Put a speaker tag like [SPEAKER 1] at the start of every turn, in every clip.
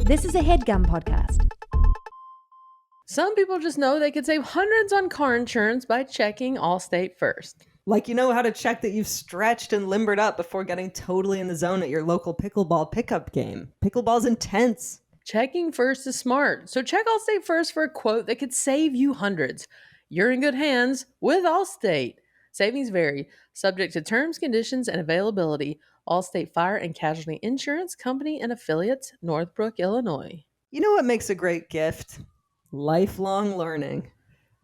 [SPEAKER 1] This is a HeadGum podcast.
[SPEAKER 2] Some people just know they could save hundreds on car insurance by checking Allstate first.
[SPEAKER 3] Like you know how to check that you've stretched and limbered up before getting totally in the zone at your local pickleball pickup game. Pickleball's intense.
[SPEAKER 2] Checking first is smart, so check Allstate first for a quote that could save you hundreds. You're in good hands with Allstate. Savings vary, subject to terms, conditions, and availability. Allstate Fire and Casualty Insurance Company and Affiliates, Northbrook, Illinois.
[SPEAKER 3] You know what makes a great gift? Lifelong learning.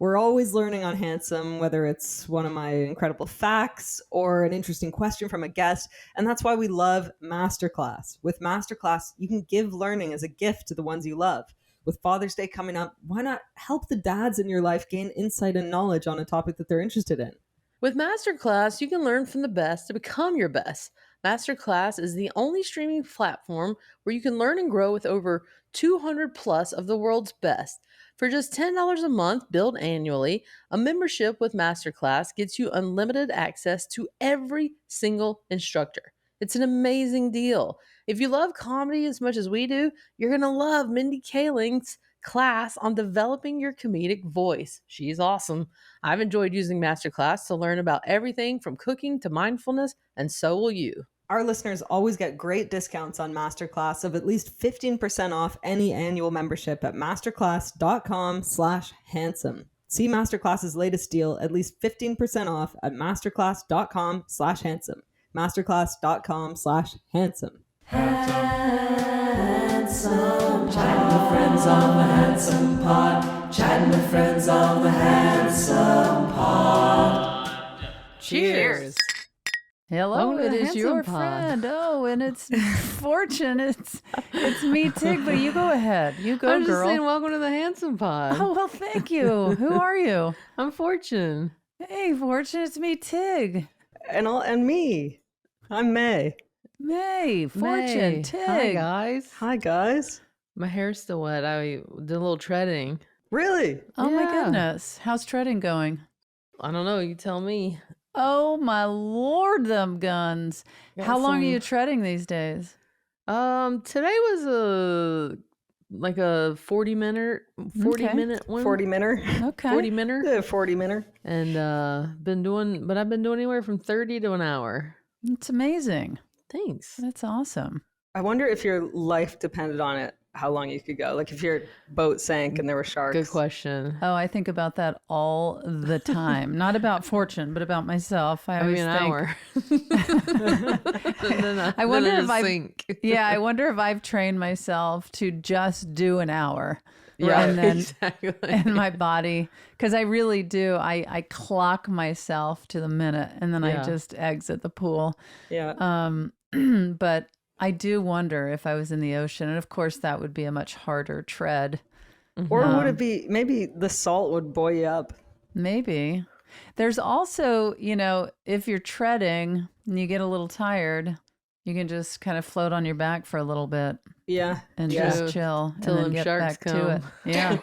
[SPEAKER 3] We're always learning on Handsome, whether it's one of my incredible facts or an interesting question from a guest, and that's why we love Masterclass. With Masterclass, you can give learning as a gift to the ones you love. With Father's Day coming up, why not help the dads in your life gain insight and knowledge on a topic that they're interested in?
[SPEAKER 2] With Masterclass, you can learn from the best to become your best. Masterclass is the only streaming platform where you can learn and grow with over 200 plus of the world's best. For just $10 a month, billed annually, a membership with Masterclass gets you unlimited access to every single instructor. It's an amazing deal. If you love comedy as much as we do, you're going to love Mindy Kaling's class on developing your comedic voice. She's awesome. I've enjoyed using Masterclass to learn about everything from cooking to mindfulness, and so will you.
[SPEAKER 3] Our listeners always get great discounts on Masterclass of at least 15% off any annual membership at masterclass.com/handsome. See Masterclass's latest deal, at least 15% off at masterclass.com/handsome. Masterclass.com/handsome.
[SPEAKER 4] Handsome, chatting with friends on the Handsome Pod. Chatting with friends on the Handsome Pod.
[SPEAKER 2] Cheers.
[SPEAKER 5] Hello,
[SPEAKER 2] Welcome to
[SPEAKER 5] it
[SPEAKER 2] the
[SPEAKER 5] is your
[SPEAKER 2] Handsome Pod.
[SPEAKER 5] friend. Oh, and it's Fortune. It's me, Tig, but you go ahead. You go,
[SPEAKER 2] I'm just
[SPEAKER 5] girl.
[SPEAKER 2] saying, welcome to the Handsome Pod.
[SPEAKER 5] Oh, well, thank you. Who are you?
[SPEAKER 2] I'm Fortune.
[SPEAKER 5] Hey, Fortune, it's me, Tig.
[SPEAKER 3] And me. I'm May.
[SPEAKER 5] May, Fortune,
[SPEAKER 2] May.
[SPEAKER 5] Tig.
[SPEAKER 2] Hi, guys.
[SPEAKER 3] Hi, guys.
[SPEAKER 2] My hair's still wet. I did a little treading.
[SPEAKER 3] Really?
[SPEAKER 5] Oh, my
[SPEAKER 2] Yeah.
[SPEAKER 5] goodness. How's treading going?
[SPEAKER 2] I don't know. You tell me.
[SPEAKER 5] Oh, my Lord, them guns.
[SPEAKER 2] Got
[SPEAKER 5] How long are
[SPEAKER 2] some-
[SPEAKER 5] you treading these days?
[SPEAKER 2] Today was a 40 minute one.
[SPEAKER 3] 40 minute?
[SPEAKER 5] Okay.
[SPEAKER 2] 40 minute.
[SPEAKER 3] 40 minute.
[SPEAKER 2] And I've been doing anywhere from 30 to an hour.
[SPEAKER 5] It's amazing.
[SPEAKER 2] Thanks.
[SPEAKER 5] That's awesome.
[SPEAKER 3] I wonder if your life depended on it, how long you could go. Like if your boat sank and there were sharks.
[SPEAKER 2] Good question.
[SPEAKER 5] Oh, I think about that all the time. Not about Fortune, but about myself. I always
[SPEAKER 2] an
[SPEAKER 5] think,
[SPEAKER 2] hour. And then
[SPEAKER 5] I wonder
[SPEAKER 2] then
[SPEAKER 5] if I
[SPEAKER 2] sink.
[SPEAKER 5] yeah, I wonder if I've trained myself to just do an hour.
[SPEAKER 2] Yeah,
[SPEAKER 5] and then
[SPEAKER 2] exactly.
[SPEAKER 5] and my body, because I really do. I clock myself to the minute, and then I
[SPEAKER 2] Yeah.
[SPEAKER 5] just exit the pool.
[SPEAKER 3] Yeah.
[SPEAKER 5] But I do wonder if I was in the ocean, and of course that would be a much harder tread.
[SPEAKER 3] Or would it be, maybe the salt would buoy you up?
[SPEAKER 5] Maybe. There's also, if you're treading and you get a little tired, you can just kind of float on your back for a little bit
[SPEAKER 3] Yeah.
[SPEAKER 5] and
[SPEAKER 3] Yeah.
[SPEAKER 5] just chill
[SPEAKER 2] Till
[SPEAKER 5] and then
[SPEAKER 2] them
[SPEAKER 5] get
[SPEAKER 2] sharks
[SPEAKER 5] back to
[SPEAKER 2] come.
[SPEAKER 5] it. Yeah.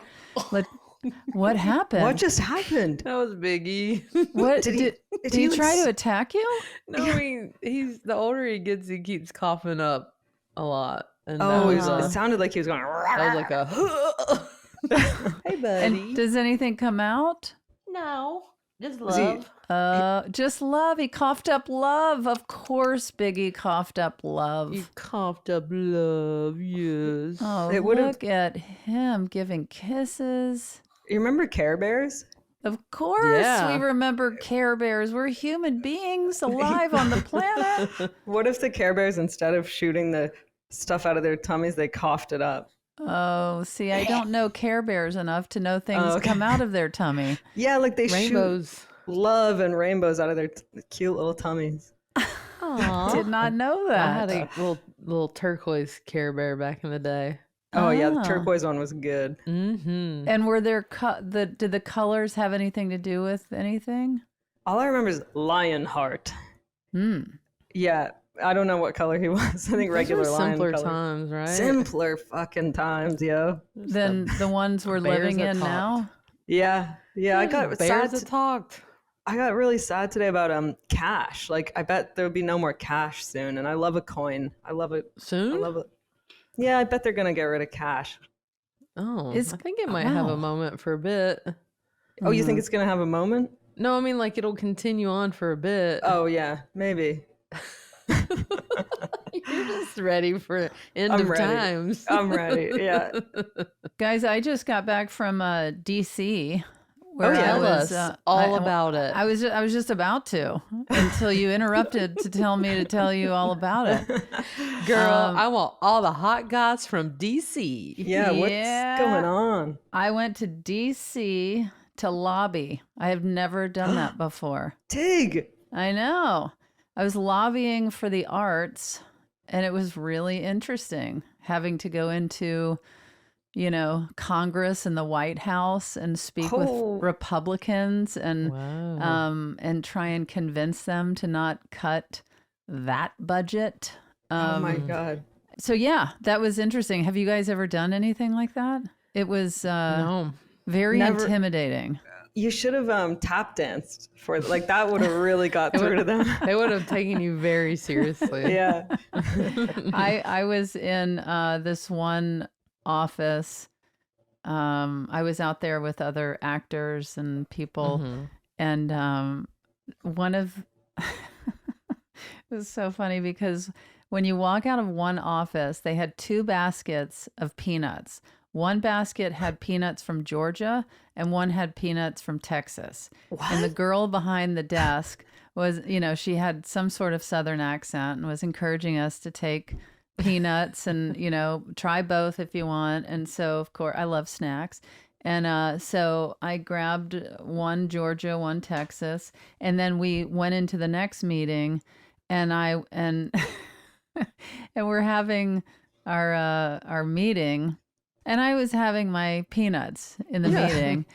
[SPEAKER 5] What happened?
[SPEAKER 3] What just happened?
[SPEAKER 2] That was Biggie.
[SPEAKER 5] What
[SPEAKER 3] Did
[SPEAKER 5] did
[SPEAKER 3] he
[SPEAKER 5] he
[SPEAKER 3] like
[SPEAKER 5] try to attack you?
[SPEAKER 2] No, he's the older he gets, he keeps coughing up a lot. And
[SPEAKER 3] Oh,
[SPEAKER 2] that was
[SPEAKER 3] it sounded like he was going.
[SPEAKER 2] like a hey buddy.
[SPEAKER 5] And does anything come out?
[SPEAKER 2] No, just
[SPEAKER 3] Was he-
[SPEAKER 2] love.
[SPEAKER 5] Just love. He coughed up love. Of course, Biggie coughed up love.
[SPEAKER 2] You coughed up love, yes.
[SPEAKER 5] Oh,
[SPEAKER 3] It would've-
[SPEAKER 5] look at him giving kisses.
[SPEAKER 3] You remember Care Bears?
[SPEAKER 5] Of course,
[SPEAKER 2] Yeah.
[SPEAKER 5] we remember Care Bears. We're human beings alive on the planet.
[SPEAKER 3] What if the Care Bears, instead of shooting the stuff out of their tummies, they coughed it up?
[SPEAKER 5] Oh, see, I don't know Care Bears enough to know things
[SPEAKER 3] Oh, okay.
[SPEAKER 5] come out of their tummy.
[SPEAKER 3] Yeah, like they
[SPEAKER 2] Rainbows.
[SPEAKER 3] shoot love and rainbows out of their cute little tummies.
[SPEAKER 2] Aww.
[SPEAKER 5] Did not know
[SPEAKER 2] I
[SPEAKER 5] that.
[SPEAKER 2] had a little turquoise Care Bear back in the day.
[SPEAKER 3] Oh, yeah, the
[SPEAKER 5] Ah.
[SPEAKER 3] turquoise one was good.
[SPEAKER 2] Mm-hmm.
[SPEAKER 5] And were there did the colors have anything to do with anything?
[SPEAKER 3] All I remember is Lionheart.
[SPEAKER 5] Hmm.
[SPEAKER 3] Yeah, I don't know what color he was. I think regular lion
[SPEAKER 2] simpler
[SPEAKER 3] color.
[SPEAKER 2] times, right?
[SPEAKER 3] Simpler fucking times, yo.
[SPEAKER 5] Than the ones we're
[SPEAKER 2] bears
[SPEAKER 5] living
[SPEAKER 2] that
[SPEAKER 5] in now?
[SPEAKER 3] Yeah, I got
[SPEAKER 2] bears
[SPEAKER 3] sad.
[SPEAKER 2] that talked.
[SPEAKER 3] I got really sad today about cash. Like, I bet there would be no more cash soon. And I love a coin. I love it.
[SPEAKER 2] Soon?
[SPEAKER 3] I love it. Yeah, I bet they're gonna get rid of cash.
[SPEAKER 2] Oh,
[SPEAKER 5] It's-
[SPEAKER 2] I think it might have a
[SPEAKER 5] wow.
[SPEAKER 2] moment for a bit.
[SPEAKER 3] Oh, you think it's gonna have a moment?
[SPEAKER 2] No, I mean like it'll continue on for a bit.
[SPEAKER 3] Oh yeah, maybe.
[SPEAKER 2] You're just ready for end
[SPEAKER 3] I'm
[SPEAKER 2] of
[SPEAKER 3] ready.
[SPEAKER 2] times.
[SPEAKER 3] I'm ready. Yeah.
[SPEAKER 5] Guys, I just got back from DC. Where
[SPEAKER 3] yeah?
[SPEAKER 5] I
[SPEAKER 2] Tell
[SPEAKER 5] was,
[SPEAKER 2] us all about it.
[SPEAKER 5] I was just about to until you interrupted to tell me to tell you all about it.
[SPEAKER 2] Girl, I want all the hot goss from DC.
[SPEAKER 3] Yeah, what's
[SPEAKER 5] Yeah.
[SPEAKER 3] going on?
[SPEAKER 5] I went to DC to lobby. I have never done that before.
[SPEAKER 3] Tig.
[SPEAKER 5] I know. I was lobbying for the arts, and it was really interesting having to go into, Congress and the White House and speak with Republicans and
[SPEAKER 2] Wow.
[SPEAKER 5] and try and convince them to not cut that budget.
[SPEAKER 3] Oh my God.
[SPEAKER 5] So yeah, that was interesting. Have you guys ever done anything like that? It was
[SPEAKER 2] No.
[SPEAKER 5] very
[SPEAKER 3] Never.
[SPEAKER 5] intimidating.
[SPEAKER 3] You should have tap danced for like that would have really got through to them.
[SPEAKER 2] They would have taken you very seriously.
[SPEAKER 3] Yeah.
[SPEAKER 5] I was in this one office. I was out there with other actors and people, and one of it was so funny because when you walk out of one office, they had 2 baskets of peanuts. One basket had peanuts from Georgia and one had peanuts from Texas. And the girl behind the desk was, she had some sort of Southern accent and was encouraging us to take peanuts and, try both if you want. And so, of course, I love snacks. And so I grabbed one Georgia, one Texas, and then we went into the next meeting and and we're having our meeting. And I was having my peanuts in the meeting.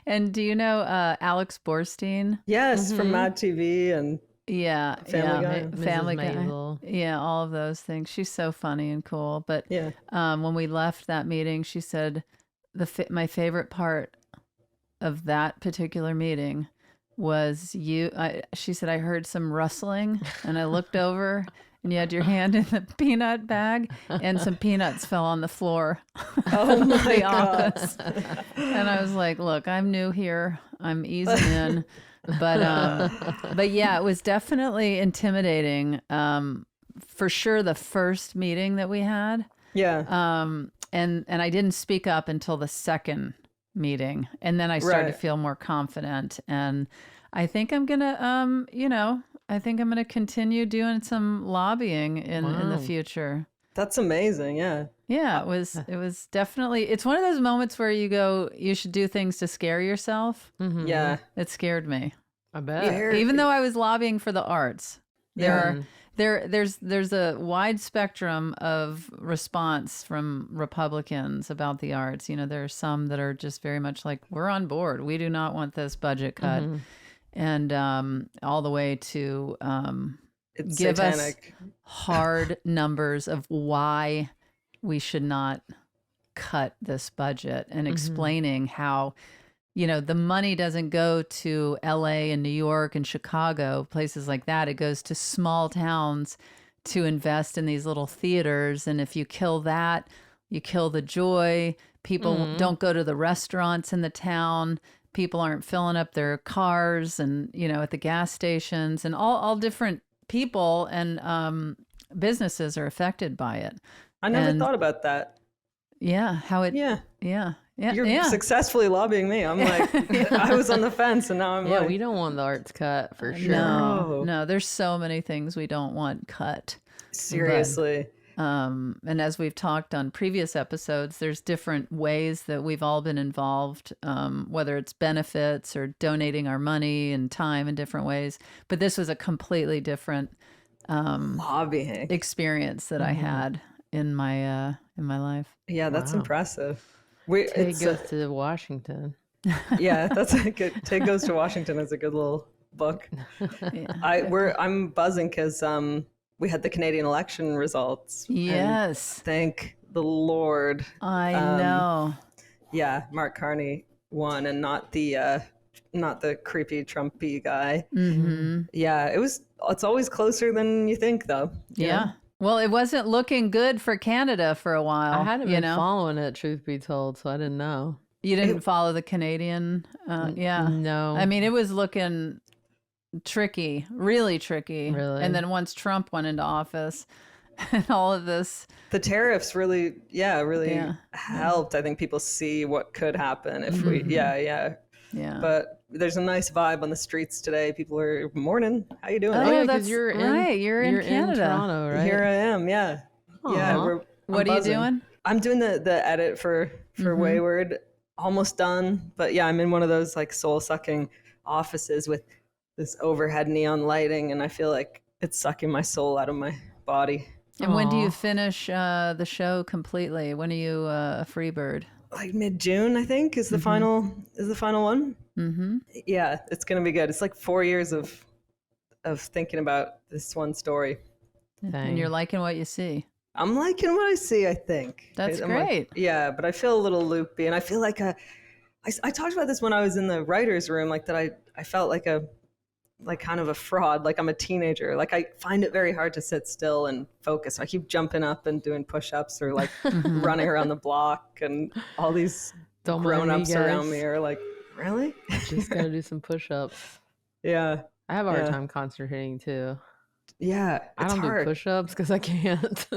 [SPEAKER 5] And do you know Alex Borstein?
[SPEAKER 3] Yes, from Mad TV and
[SPEAKER 5] Yeah.
[SPEAKER 3] Family Guy.
[SPEAKER 5] Family
[SPEAKER 2] Mrs.
[SPEAKER 5] Guy.
[SPEAKER 2] Maisel.
[SPEAKER 5] Yeah, all of those things. She's so funny and cool. But
[SPEAKER 3] yeah.
[SPEAKER 5] when we left that meeting, she said my favorite part of that particular meeting was she said, I heard some rustling and I looked over and you had your hand in the peanut bag and some peanuts fell on the floor
[SPEAKER 3] Oh my
[SPEAKER 5] the
[SPEAKER 3] God.
[SPEAKER 5] office. And I was like, look, I'm new here. I'm easing in. But yeah, it was definitely intimidating. For sure the first meeting that we had.
[SPEAKER 3] Yeah.
[SPEAKER 5] And I didn't speak up until the second meeting. And then I started to feel more confident. And I think I'm gonna I think I'm gonna continue doing some lobbying in the future.
[SPEAKER 3] That's amazing. Yeah.
[SPEAKER 5] Yeah, it was definitely, it's one of those moments where you go, you should do things to scare yourself.
[SPEAKER 3] Yeah.
[SPEAKER 5] It scared me.
[SPEAKER 2] I bet.
[SPEAKER 5] Even though I was lobbying for the arts. There's a wide spectrum of response from Republicans about the arts. There are some that are just very much like, we're on board. We do not want this budget cut. And all the way to
[SPEAKER 3] It's
[SPEAKER 5] give
[SPEAKER 3] satanic.
[SPEAKER 5] us hard numbers of why we should not cut this budget and explaining how, the money doesn't go to LA and New York and Chicago, places like that. It goes to small towns to invest in these little theaters. And if you kill that, you kill the joy. People don't go to the restaurants in the town. People aren't filling up their cars and, at the gas stations, and all different people and businesses are affected by it.
[SPEAKER 3] I never thought about that.
[SPEAKER 5] Yeah.
[SPEAKER 3] Yeah. You're
[SPEAKER 5] Yeah.
[SPEAKER 3] successfully lobbying me. I'm like, I was on the fence and now I'm
[SPEAKER 2] Yeah,
[SPEAKER 3] like,
[SPEAKER 2] we don't want the arts cut for sure.
[SPEAKER 5] No, there's so many things we don't want cut.
[SPEAKER 3] seriously.
[SPEAKER 5] And as we've talked on previous episodes, there's different ways that we've all been involved, whether it's benefits or donating our money and time in different ways. But this was a completely different
[SPEAKER 3] Lobbying.
[SPEAKER 5] experience that I had in my life.
[SPEAKER 3] Yeah, that's
[SPEAKER 2] Wow.
[SPEAKER 3] impressive.
[SPEAKER 2] Tig goes to Washington.
[SPEAKER 3] Yeah, that's a good. Tig Goes to Washington is a good little book. I'm buzzing because we had the Canadian election results. and
[SPEAKER 5] Yes,
[SPEAKER 3] thank the Lord.
[SPEAKER 5] I know.
[SPEAKER 3] Yeah, Mark Carney won, and not the creepy Trumpy guy.
[SPEAKER 5] Mm-hmm.
[SPEAKER 3] Yeah, it's always closer than you think, though.
[SPEAKER 5] Yeah. Well, it wasn't looking good for Canada for a while.
[SPEAKER 2] I hadn't been following it, truth be told, so I didn't know.
[SPEAKER 5] You didn't follow the Canadian? Yeah.
[SPEAKER 2] No.
[SPEAKER 5] I mean, it was looking tricky, really tricky.
[SPEAKER 2] Really?
[SPEAKER 5] And then once Trump went into office and all of this.
[SPEAKER 3] The tariffs really helped. I think people see what could happen if we,
[SPEAKER 5] Yeah.
[SPEAKER 3] But there's a nice vibe on the streets today. People are, morning, how you doing?
[SPEAKER 5] Oh,
[SPEAKER 2] yeah,
[SPEAKER 5] that's
[SPEAKER 2] you're
[SPEAKER 5] right. You're in Canada.
[SPEAKER 2] Toronto, right?
[SPEAKER 3] Here I am, yeah. Yeah.
[SPEAKER 2] Aw.
[SPEAKER 5] What are you doing?
[SPEAKER 3] I'm doing the edit for Wayward. Almost done. But yeah, I'm in one of those like soul-sucking offices with this overhead neon lighting, and I feel like it's sucking my soul out of my body.
[SPEAKER 5] And when do you finish the show completely? When are you a free bird?
[SPEAKER 3] Like mid-June, I think, is the final one.
[SPEAKER 5] Mm-hmm.
[SPEAKER 3] Yeah, it's gonna be good. It's like 4 years of thinking about this one story.
[SPEAKER 5] And you're liking what you see.
[SPEAKER 3] I'm liking what I see, I think.
[SPEAKER 5] That's
[SPEAKER 3] I'm
[SPEAKER 5] great.
[SPEAKER 3] Yeah, but I feel a little loopy, and I feel like I talked about this when I was in the writer's room, like that I felt like kind of a fraud, like I'm a teenager. Like I find it very hard to sit still and focus. I keep jumping up and doing push-ups or like running around the block, and all these grown-ups around me are like, really?
[SPEAKER 2] Just gotta do some push-ups.
[SPEAKER 3] Yeah.
[SPEAKER 2] I have a hard time concentrating too.
[SPEAKER 3] Yeah,
[SPEAKER 2] I don't do push-ups because I can't.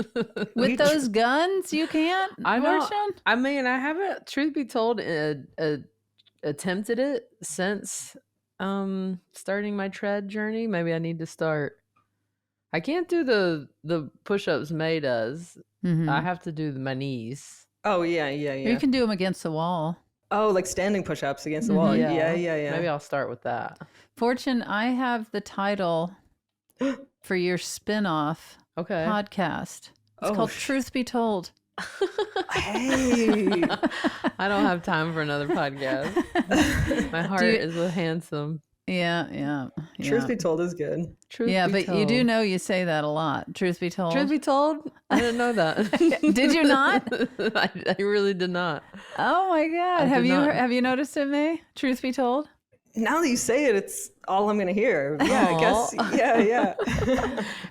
[SPEAKER 5] With those guns, you can't?
[SPEAKER 2] I know.
[SPEAKER 5] Fortune?
[SPEAKER 2] I mean, I haven't, truth be told, attempted it since starting my tread journey. Maybe I need to start. I can't do the push-ups May does. I have to do my knees.
[SPEAKER 3] Oh yeah.
[SPEAKER 5] You can do them against the wall.
[SPEAKER 3] Oh, like standing push-ups against the wall. Yeah.
[SPEAKER 2] Maybe I'll start with that.
[SPEAKER 5] Fortune, I have the title for your spin-off podcast. It's called Truth Be Told.
[SPEAKER 3] Hey.
[SPEAKER 2] I don't have time for another podcast. My heart is with Handsome.
[SPEAKER 5] Yeah.
[SPEAKER 3] Truth Be Told is good.
[SPEAKER 2] Truth be
[SPEAKER 5] but
[SPEAKER 2] told.
[SPEAKER 5] you do know you say that a lot. Truth be told.
[SPEAKER 2] Truth be told, I didn't know that.
[SPEAKER 5] Did you not?
[SPEAKER 2] I really did not.
[SPEAKER 5] Oh my God! Have you noticed it, May? Truth be told.
[SPEAKER 3] Now that you say it, it's all I'm gonna hear. Yeah, I guess. Yeah.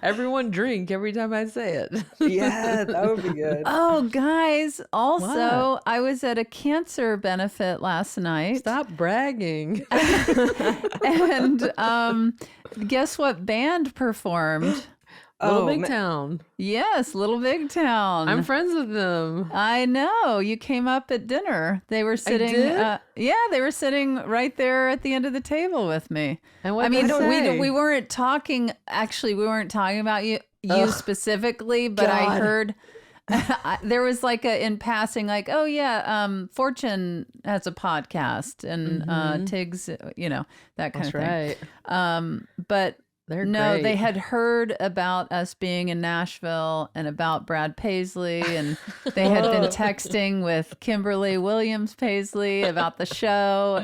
[SPEAKER 2] Everyone drink every time I say it.
[SPEAKER 3] Yeah, that would be good.
[SPEAKER 5] Oh, guys! Also,
[SPEAKER 2] What?
[SPEAKER 5] I was at a cancer benefit last night.
[SPEAKER 2] Stop bragging.
[SPEAKER 5] And guess what band performed?
[SPEAKER 2] Little Big Town.
[SPEAKER 5] Yes, Little Big Town.
[SPEAKER 2] I'm friends with them.
[SPEAKER 5] I know. You came up at dinner. They were sitting.
[SPEAKER 2] did?
[SPEAKER 5] They were sitting right there at the end of the table with me.
[SPEAKER 2] And what
[SPEAKER 5] I mean,
[SPEAKER 2] did they say?
[SPEAKER 5] we weren't talking. Actually, we weren't talking about you specifically, but I
[SPEAKER 3] God.
[SPEAKER 5] heard. There was like in passing, like, oh yeah, Fortune has a podcast, and Tiggs, that kind of thing.
[SPEAKER 2] Right.
[SPEAKER 5] But
[SPEAKER 2] They're
[SPEAKER 5] no,
[SPEAKER 2] great.
[SPEAKER 5] they had heard about us being in Nashville and about Brad Paisley, and they had been texting with Kimberly Williams Paisley about the show,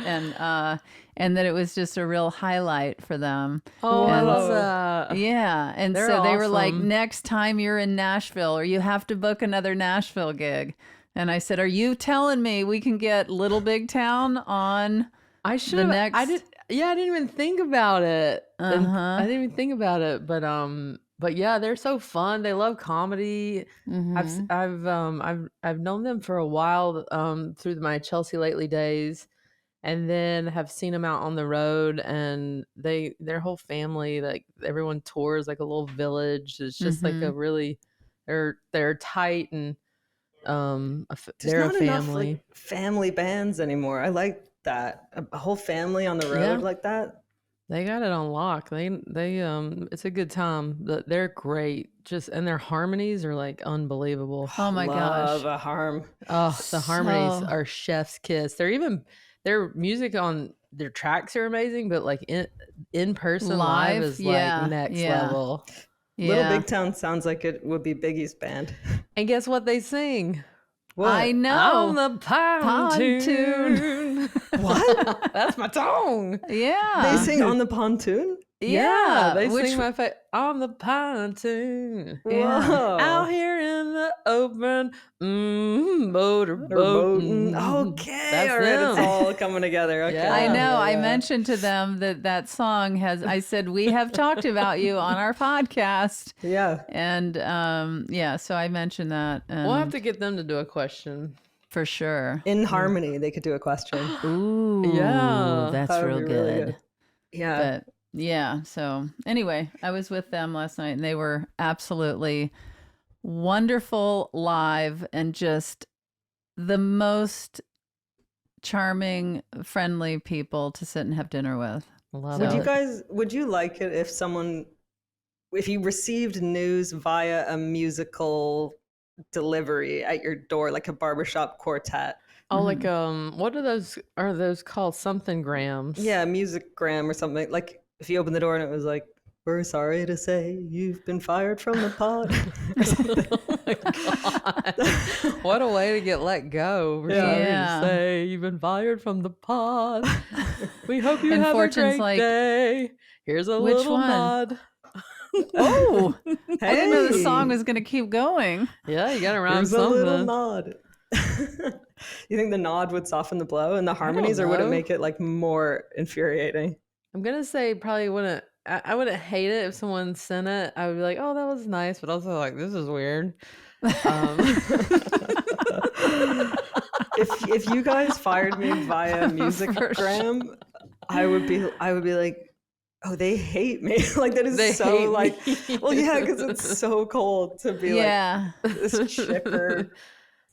[SPEAKER 5] and that it was just a real highlight for them.
[SPEAKER 2] Oh, I
[SPEAKER 5] And-
[SPEAKER 2] love that.
[SPEAKER 5] Yeah, and
[SPEAKER 2] They're
[SPEAKER 5] so they were like,
[SPEAKER 2] awesome.
[SPEAKER 5] next time you're in Nashville, or you have to book another Nashville gig. And I said, are you telling me we can get Little Big Town on?
[SPEAKER 2] I should have.
[SPEAKER 5] next-
[SPEAKER 2] I didn't even think about it. And I didn't even think about it. But yeah, they're so fun. They love comedy. I've known them for a while through my Chelsea Lately days, and then have seen them out on the road. And their whole family, like everyone tours like a little village. It's just like a really they're tight, and they're
[SPEAKER 3] There's
[SPEAKER 2] a
[SPEAKER 3] not enough,
[SPEAKER 2] family.
[SPEAKER 3] like, family bands anymore. I like that. A whole family on the road like that.
[SPEAKER 2] They got it on lock. They it's a good time. They're great. And their harmonies are like unbelievable.
[SPEAKER 5] Oh my
[SPEAKER 3] Love
[SPEAKER 5] gosh.
[SPEAKER 3] a harm.
[SPEAKER 2] Oh, the harmonies are chef's kiss. Their music on their tracks are amazing, but like in person live is like next level.
[SPEAKER 3] Little Big Town sounds like it would be Biggie's band.
[SPEAKER 2] And guess what they sing?
[SPEAKER 3] What?
[SPEAKER 5] I know.
[SPEAKER 2] On the pontoon.
[SPEAKER 3] What?
[SPEAKER 2] That's my tongue.
[SPEAKER 5] Yeah.
[SPEAKER 3] They sing on the pontoon?
[SPEAKER 2] Yeah, they
[SPEAKER 5] which-
[SPEAKER 2] sing my on the pontoon.
[SPEAKER 3] Whoa.
[SPEAKER 2] Out here in the open, motorboat.
[SPEAKER 3] Okay,
[SPEAKER 2] That's
[SPEAKER 3] all right,
[SPEAKER 2] them.
[SPEAKER 3] it's all coming together. Okay,
[SPEAKER 2] Yeah.
[SPEAKER 5] I know. I
[SPEAKER 3] yeah.
[SPEAKER 5] mentioned to them that song has. I said we have talked about you on our podcast,
[SPEAKER 3] Yeah,
[SPEAKER 5] and yeah. So I mentioned that, and
[SPEAKER 2] We'll have to get them to do a question.
[SPEAKER 5] for sure.
[SPEAKER 3] in harmony, they could do a question.
[SPEAKER 5] Ooh,
[SPEAKER 2] Yeah,
[SPEAKER 5] that's
[SPEAKER 3] That would
[SPEAKER 5] real
[SPEAKER 3] be
[SPEAKER 5] good.
[SPEAKER 3] really good. Yeah,
[SPEAKER 5] But yeah. So anyway, I was with them last night, and they were absolutely wonderful live, and just the most charming, friendly people to sit and have dinner with.
[SPEAKER 2] Love
[SPEAKER 3] would
[SPEAKER 5] So-
[SPEAKER 3] you would you like it if you received news via a musical delivery at your door, like a barbershop quartet?
[SPEAKER 2] Oh, like what are those? Are those called something grams?
[SPEAKER 3] Yeah, musicgram or something. Like if you open the door and it was like, "We're sorry to say you've been fired from the pod." Or something.
[SPEAKER 2] Oh my god! What a way to get let go. We're sorry
[SPEAKER 5] Yeah.
[SPEAKER 2] to say you've been fired from the pod. We hope you
[SPEAKER 5] And
[SPEAKER 2] have a
[SPEAKER 5] Fortune's
[SPEAKER 2] great
[SPEAKER 5] like,
[SPEAKER 2] day. Here's a
[SPEAKER 5] "Which
[SPEAKER 2] little
[SPEAKER 5] one?"
[SPEAKER 2] nod.
[SPEAKER 5] Oh, I didn't know the
[SPEAKER 3] Hey!
[SPEAKER 5] song was going to keep going.
[SPEAKER 2] Yeah, you got to rhyme
[SPEAKER 3] Here's a
[SPEAKER 2] something.
[SPEAKER 3] little nod. You think the nod would soften the blow and the harmonies, or would it
[SPEAKER 2] know.
[SPEAKER 3] make it like more infuriating?
[SPEAKER 2] I'm gonna say probably wouldn't. I wouldn't hate it if someone sent it. I would be like, oh, that was nice, but also like, this is weird.
[SPEAKER 3] If you guys fired me via musicgram, I would be like, oh, they hate me. Like that is
[SPEAKER 2] They
[SPEAKER 3] so
[SPEAKER 2] hate
[SPEAKER 3] like,
[SPEAKER 2] me.
[SPEAKER 3] well, yeah, because it's so cold to be
[SPEAKER 5] Yeah.
[SPEAKER 3] like this chipper.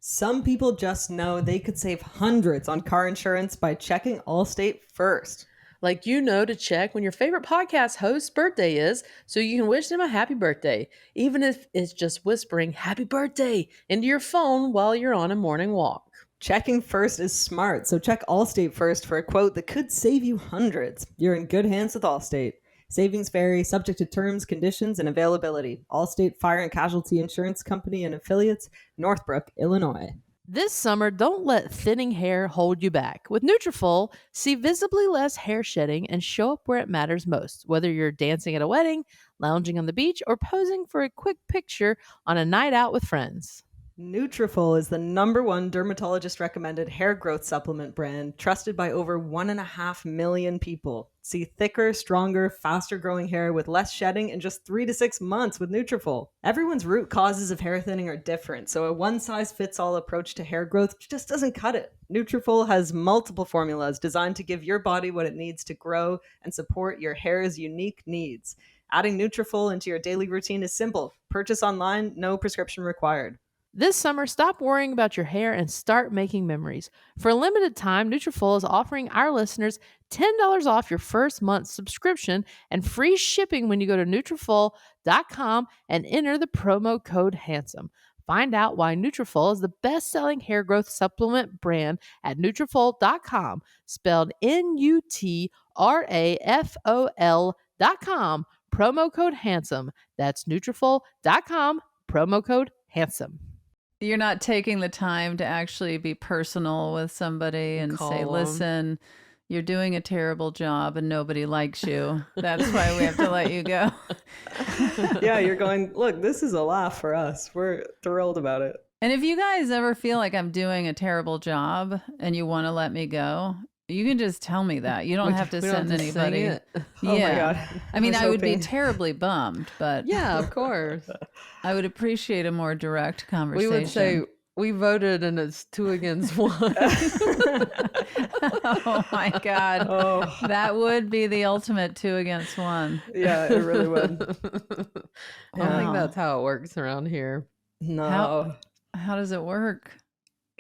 [SPEAKER 3] Some people just know they could save hundreds on car insurance by checking Allstate first.
[SPEAKER 2] Like, you know, to check when your favorite podcast host's birthday is, so you can wish them a happy birthday, even if it's just whispering happy birthday into your phone while you're on a morning walk.
[SPEAKER 3] Checking first is smart, so check Allstate first for a quote that could save you hundreds. You're in good hands with Allstate. Savings vary, subject to terms, conditions, and availability. Allstate Fire and Casualty Insurance Company and affiliates, Northbrook, Illinois.
[SPEAKER 2] This summer, don't let thinning hair hold you back. With Nutrafol, see visibly less hair shedding and show up where it matters most, whether you're dancing at a wedding, lounging on the beach, or posing for a quick picture on a night out with friends.
[SPEAKER 3] Nutrafol is the #1 dermatologist-recommended hair growth supplement brand, trusted by over 1.5 million people. See thicker, stronger, faster-growing hair with less shedding in just 3 to 6 months with Nutrafol. Everyone's root causes of hair thinning are different, so a one-size-fits-all approach to hair growth just doesn't cut it. Nutrafol has multiple formulas designed to give your body what it needs to grow and support your hair's unique needs. Adding Nutrafol into your daily routine is simple. Purchase online, no prescription required.
[SPEAKER 2] This summer, stop worrying about your hair and start making memories. For a limited time, Nutrafol is offering our listeners $10 off your first month's subscription and free shipping when you go to Nutrafol.com and enter the promo code HANDSOME. Find out why Nutrafol is the best-selling hair growth supplement brand at Nutrafol.com, spelled Nutrafol.com, promo code HANDSOME. That's Nutrafol.com, promo code HANDSOME.
[SPEAKER 5] You're not taking the time to actually be personal with somebody and
[SPEAKER 2] Call
[SPEAKER 5] say,
[SPEAKER 2] 'em.
[SPEAKER 5] listen, you're doing a terrible job and nobody likes you. That's why we have to let you go.
[SPEAKER 3] Yeah, you're going, look, this is a laugh for us. We're thrilled about it.
[SPEAKER 5] And if you guys ever feel like I'm doing a terrible job and you want to let me go, you can just tell me that. You don't have to
[SPEAKER 2] We don't
[SPEAKER 5] send
[SPEAKER 2] have to sing
[SPEAKER 5] anybody.
[SPEAKER 2] it.
[SPEAKER 3] Oh my God.
[SPEAKER 5] I mean,
[SPEAKER 3] was
[SPEAKER 5] I would be
[SPEAKER 3] hoping-
[SPEAKER 5] terribly bummed, but
[SPEAKER 2] Yeah, of course.
[SPEAKER 5] I would appreciate a more direct
[SPEAKER 2] We
[SPEAKER 5] conversation.
[SPEAKER 2] would say we voted and it's 2 against 1.
[SPEAKER 5] Oh my God.
[SPEAKER 3] Oh,
[SPEAKER 5] That would be the ultimate 2 against 1.
[SPEAKER 3] yeah, it really would.
[SPEAKER 2] I don't think that's how it works around here.
[SPEAKER 3] No.
[SPEAKER 5] How does it work?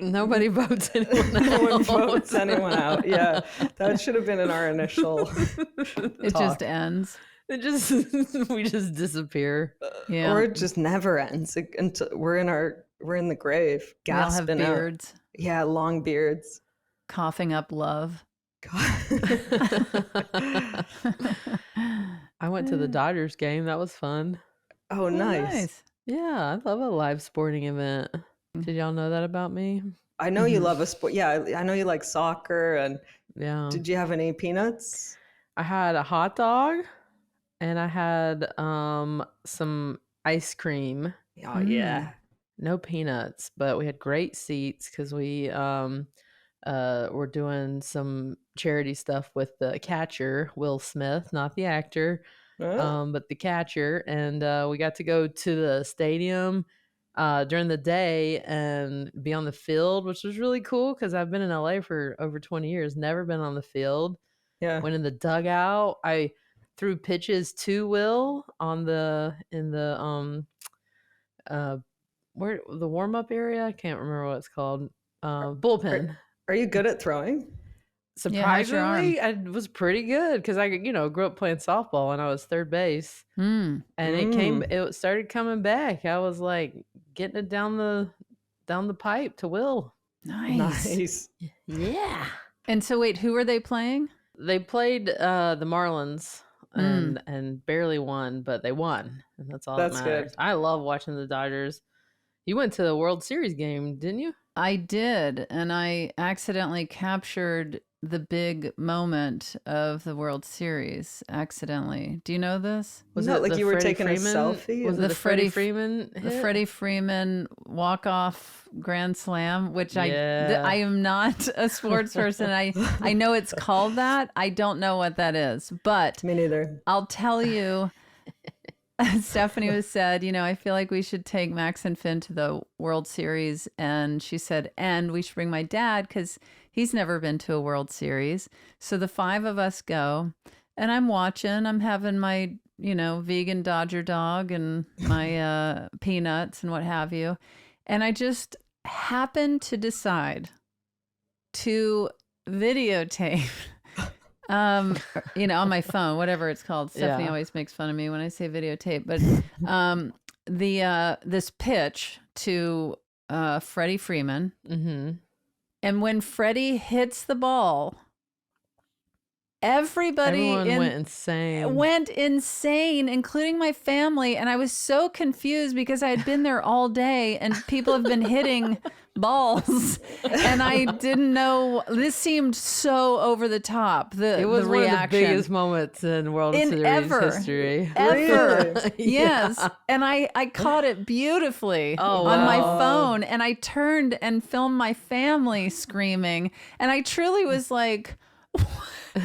[SPEAKER 2] Nobody votes anyone out.
[SPEAKER 3] No one votes anyone out. Yeah, that should have been in our initial.
[SPEAKER 5] It just ends.
[SPEAKER 2] It just we just disappear.
[SPEAKER 5] Yeah.
[SPEAKER 3] Or it just never ends until we're in the grave,
[SPEAKER 5] We all have
[SPEAKER 3] gasping out.
[SPEAKER 5] beards,
[SPEAKER 3] Yeah, long beards.
[SPEAKER 5] coughing up love.
[SPEAKER 2] I went to the Dodgers game. That was fun.
[SPEAKER 3] Oh,
[SPEAKER 5] Oh,
[SPEAKER 3] nice.
[SPEAKER 2] Yeah, I love a live sporting event. Did y'all know that about me?
[SPEAKER 3] I know you love a sport. Yeah, I know you like soccer. And
[SPEAKER 2] Yeah.
[SPEAKER 3] did you have any peanuts?
[SPEAKER 2] I had a hot dog and I had some ice cream.
[SPEAKER 3] Oh, yeah.
[SPEAKER 2] No peanuts, but we had great seats because we were doing some charity stuff with the catcher, Will Smith, not the actor, but the catcher. And we got to go to the stadium during the day and be on the field, which was really cool because I've been in LA for over 20 years, never been on the field.
[SPEAKER 3] Yeah.
[SPEAKER 2] Went in the dugout. I threw pitches to Will in the where the warm up area. I can't remember what it's called. Bullpen.
[SPEAKER 3] Are you good at throwing?
[SPEAKER 5] how's your arm?
[SPEAKER 2] Surprisingly, I was pretty good because I, grew up playing softball and I was third base, and it started coming back. I was like getting it down the pipe to Will.
[SPEAKER 5] Nice.
[SPEAKER 2] Yeah.
[SPEAKER 5] And so wait, who were they playing?
[SPEAKER 2] They played the Marlins and barely won, but they won, and that's all that matters. Good. I love watching the Dodgers. You went to the World Series game, didn't you?
[SPEAKER 5] I did, and I accidentally captured the big moment of the World Series. Accidentally. Do you know this?
[SPEAKER 3] Was it like you were taking a selfie?
[SPEAKER 2] Was it the Freddie Freeman hit?
[SPEAKER 5] The Freddie Freeman walk-off grand slam, which I am not a sports person. I know it's called that. I don't know what that is, but
[SPEAKER 3] me neither.
[SPEAKER 5] I'll tell you. Stephanie was said, I feel like we should take Max and Finn to the World Series. And she said, and we should bring my dad because he's never been to a World Series. So the 5 of us go, and I'm watching. I'm having my, vegan Dodger dog and my peanuts and what have you. And I just happened to decide to videotape on my phone, whatever it's called. Stephanie always makes fun of me when I say videotape, but this pitch to Freddie Freeman. Mm-hmm. And when Freddie hits the ball, everyone went insane, including my family. And I was so confused because I had been there all day and people have been hitting balls, and I didn't know. This seemed so over the top. It was
[SPEAKER 2] one of the biggest moments in World Series history.
[SPEAKER 5] Ever. Yes. And I caught it beautifully on my phone, and I turned and filmed my family screaming, and I truly was like,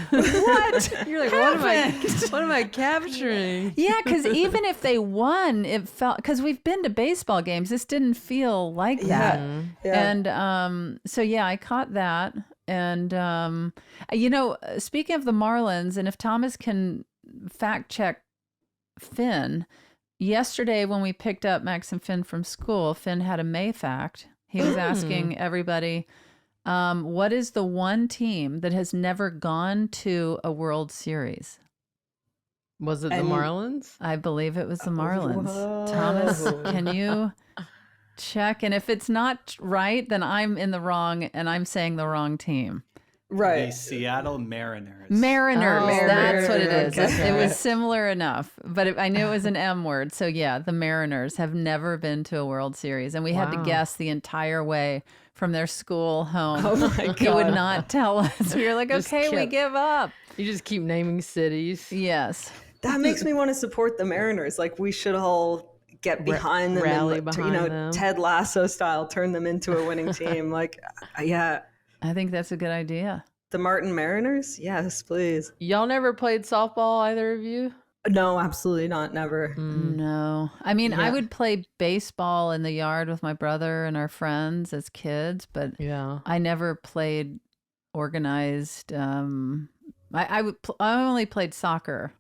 [SPEAKER 5] what?
[SPEAKER 2] You're like, what am I capturing?
[SPEAKER 5] Yeah, because even if they won, it felt, because we've been to baseball games, this didn't feel like that. Yeah. And so I caught that. And speaking of the Marlins, and if Thomas can fact check Finn, yesterday when we picked up Max and Finn from school, Finn had a May fact. He was asking everybody, what is the one team that has never gone to a World Series?
[SPEAKER 2] Was it the Marlins?
[SPEAKER 5] I believe it was the Marlins. Whoa. Thomas, can you check? And if it's not right, then I'm in the wrong and I'm saying the wrong team.
[SPEAKER 6] Right. The Seattle Mariners.
[SPEAKER 5] Mariners. That's what it is. Okay. It was similar enough, but I knew it was an M word. So the Mariners have never been to a World Series, and we had to guess the entire way from their school home. Oh my God. He would not tell us. We were like, okay, we give up.
[SPEAKER 2] You just keep naming cities.
[SPEAKER 5] Yes.
[SPEAKER 3] That makes me want to support the Mariners. Like, we should all get behind them,
[SPEAKER 2] rally
[SPEAKER 3] and
[SPEAKER 2] behind them.
[SPEAKER 3] Ted Lasso style, turn them into a winning team. Like, yeah.
[SPEAKER 5] I think that's a good idea.
[SPEAKER 3] The Martin Mariners? Yes, please.
[SPEAKER 2] Y'all never played softball, either of you?
[SPEAKER 3] No, absolutely not. Never.
[SPEAKER 5] No. I mean, I would play baseball in the yard with my brother and our friends as kids, but I never played organized. I only played soccer.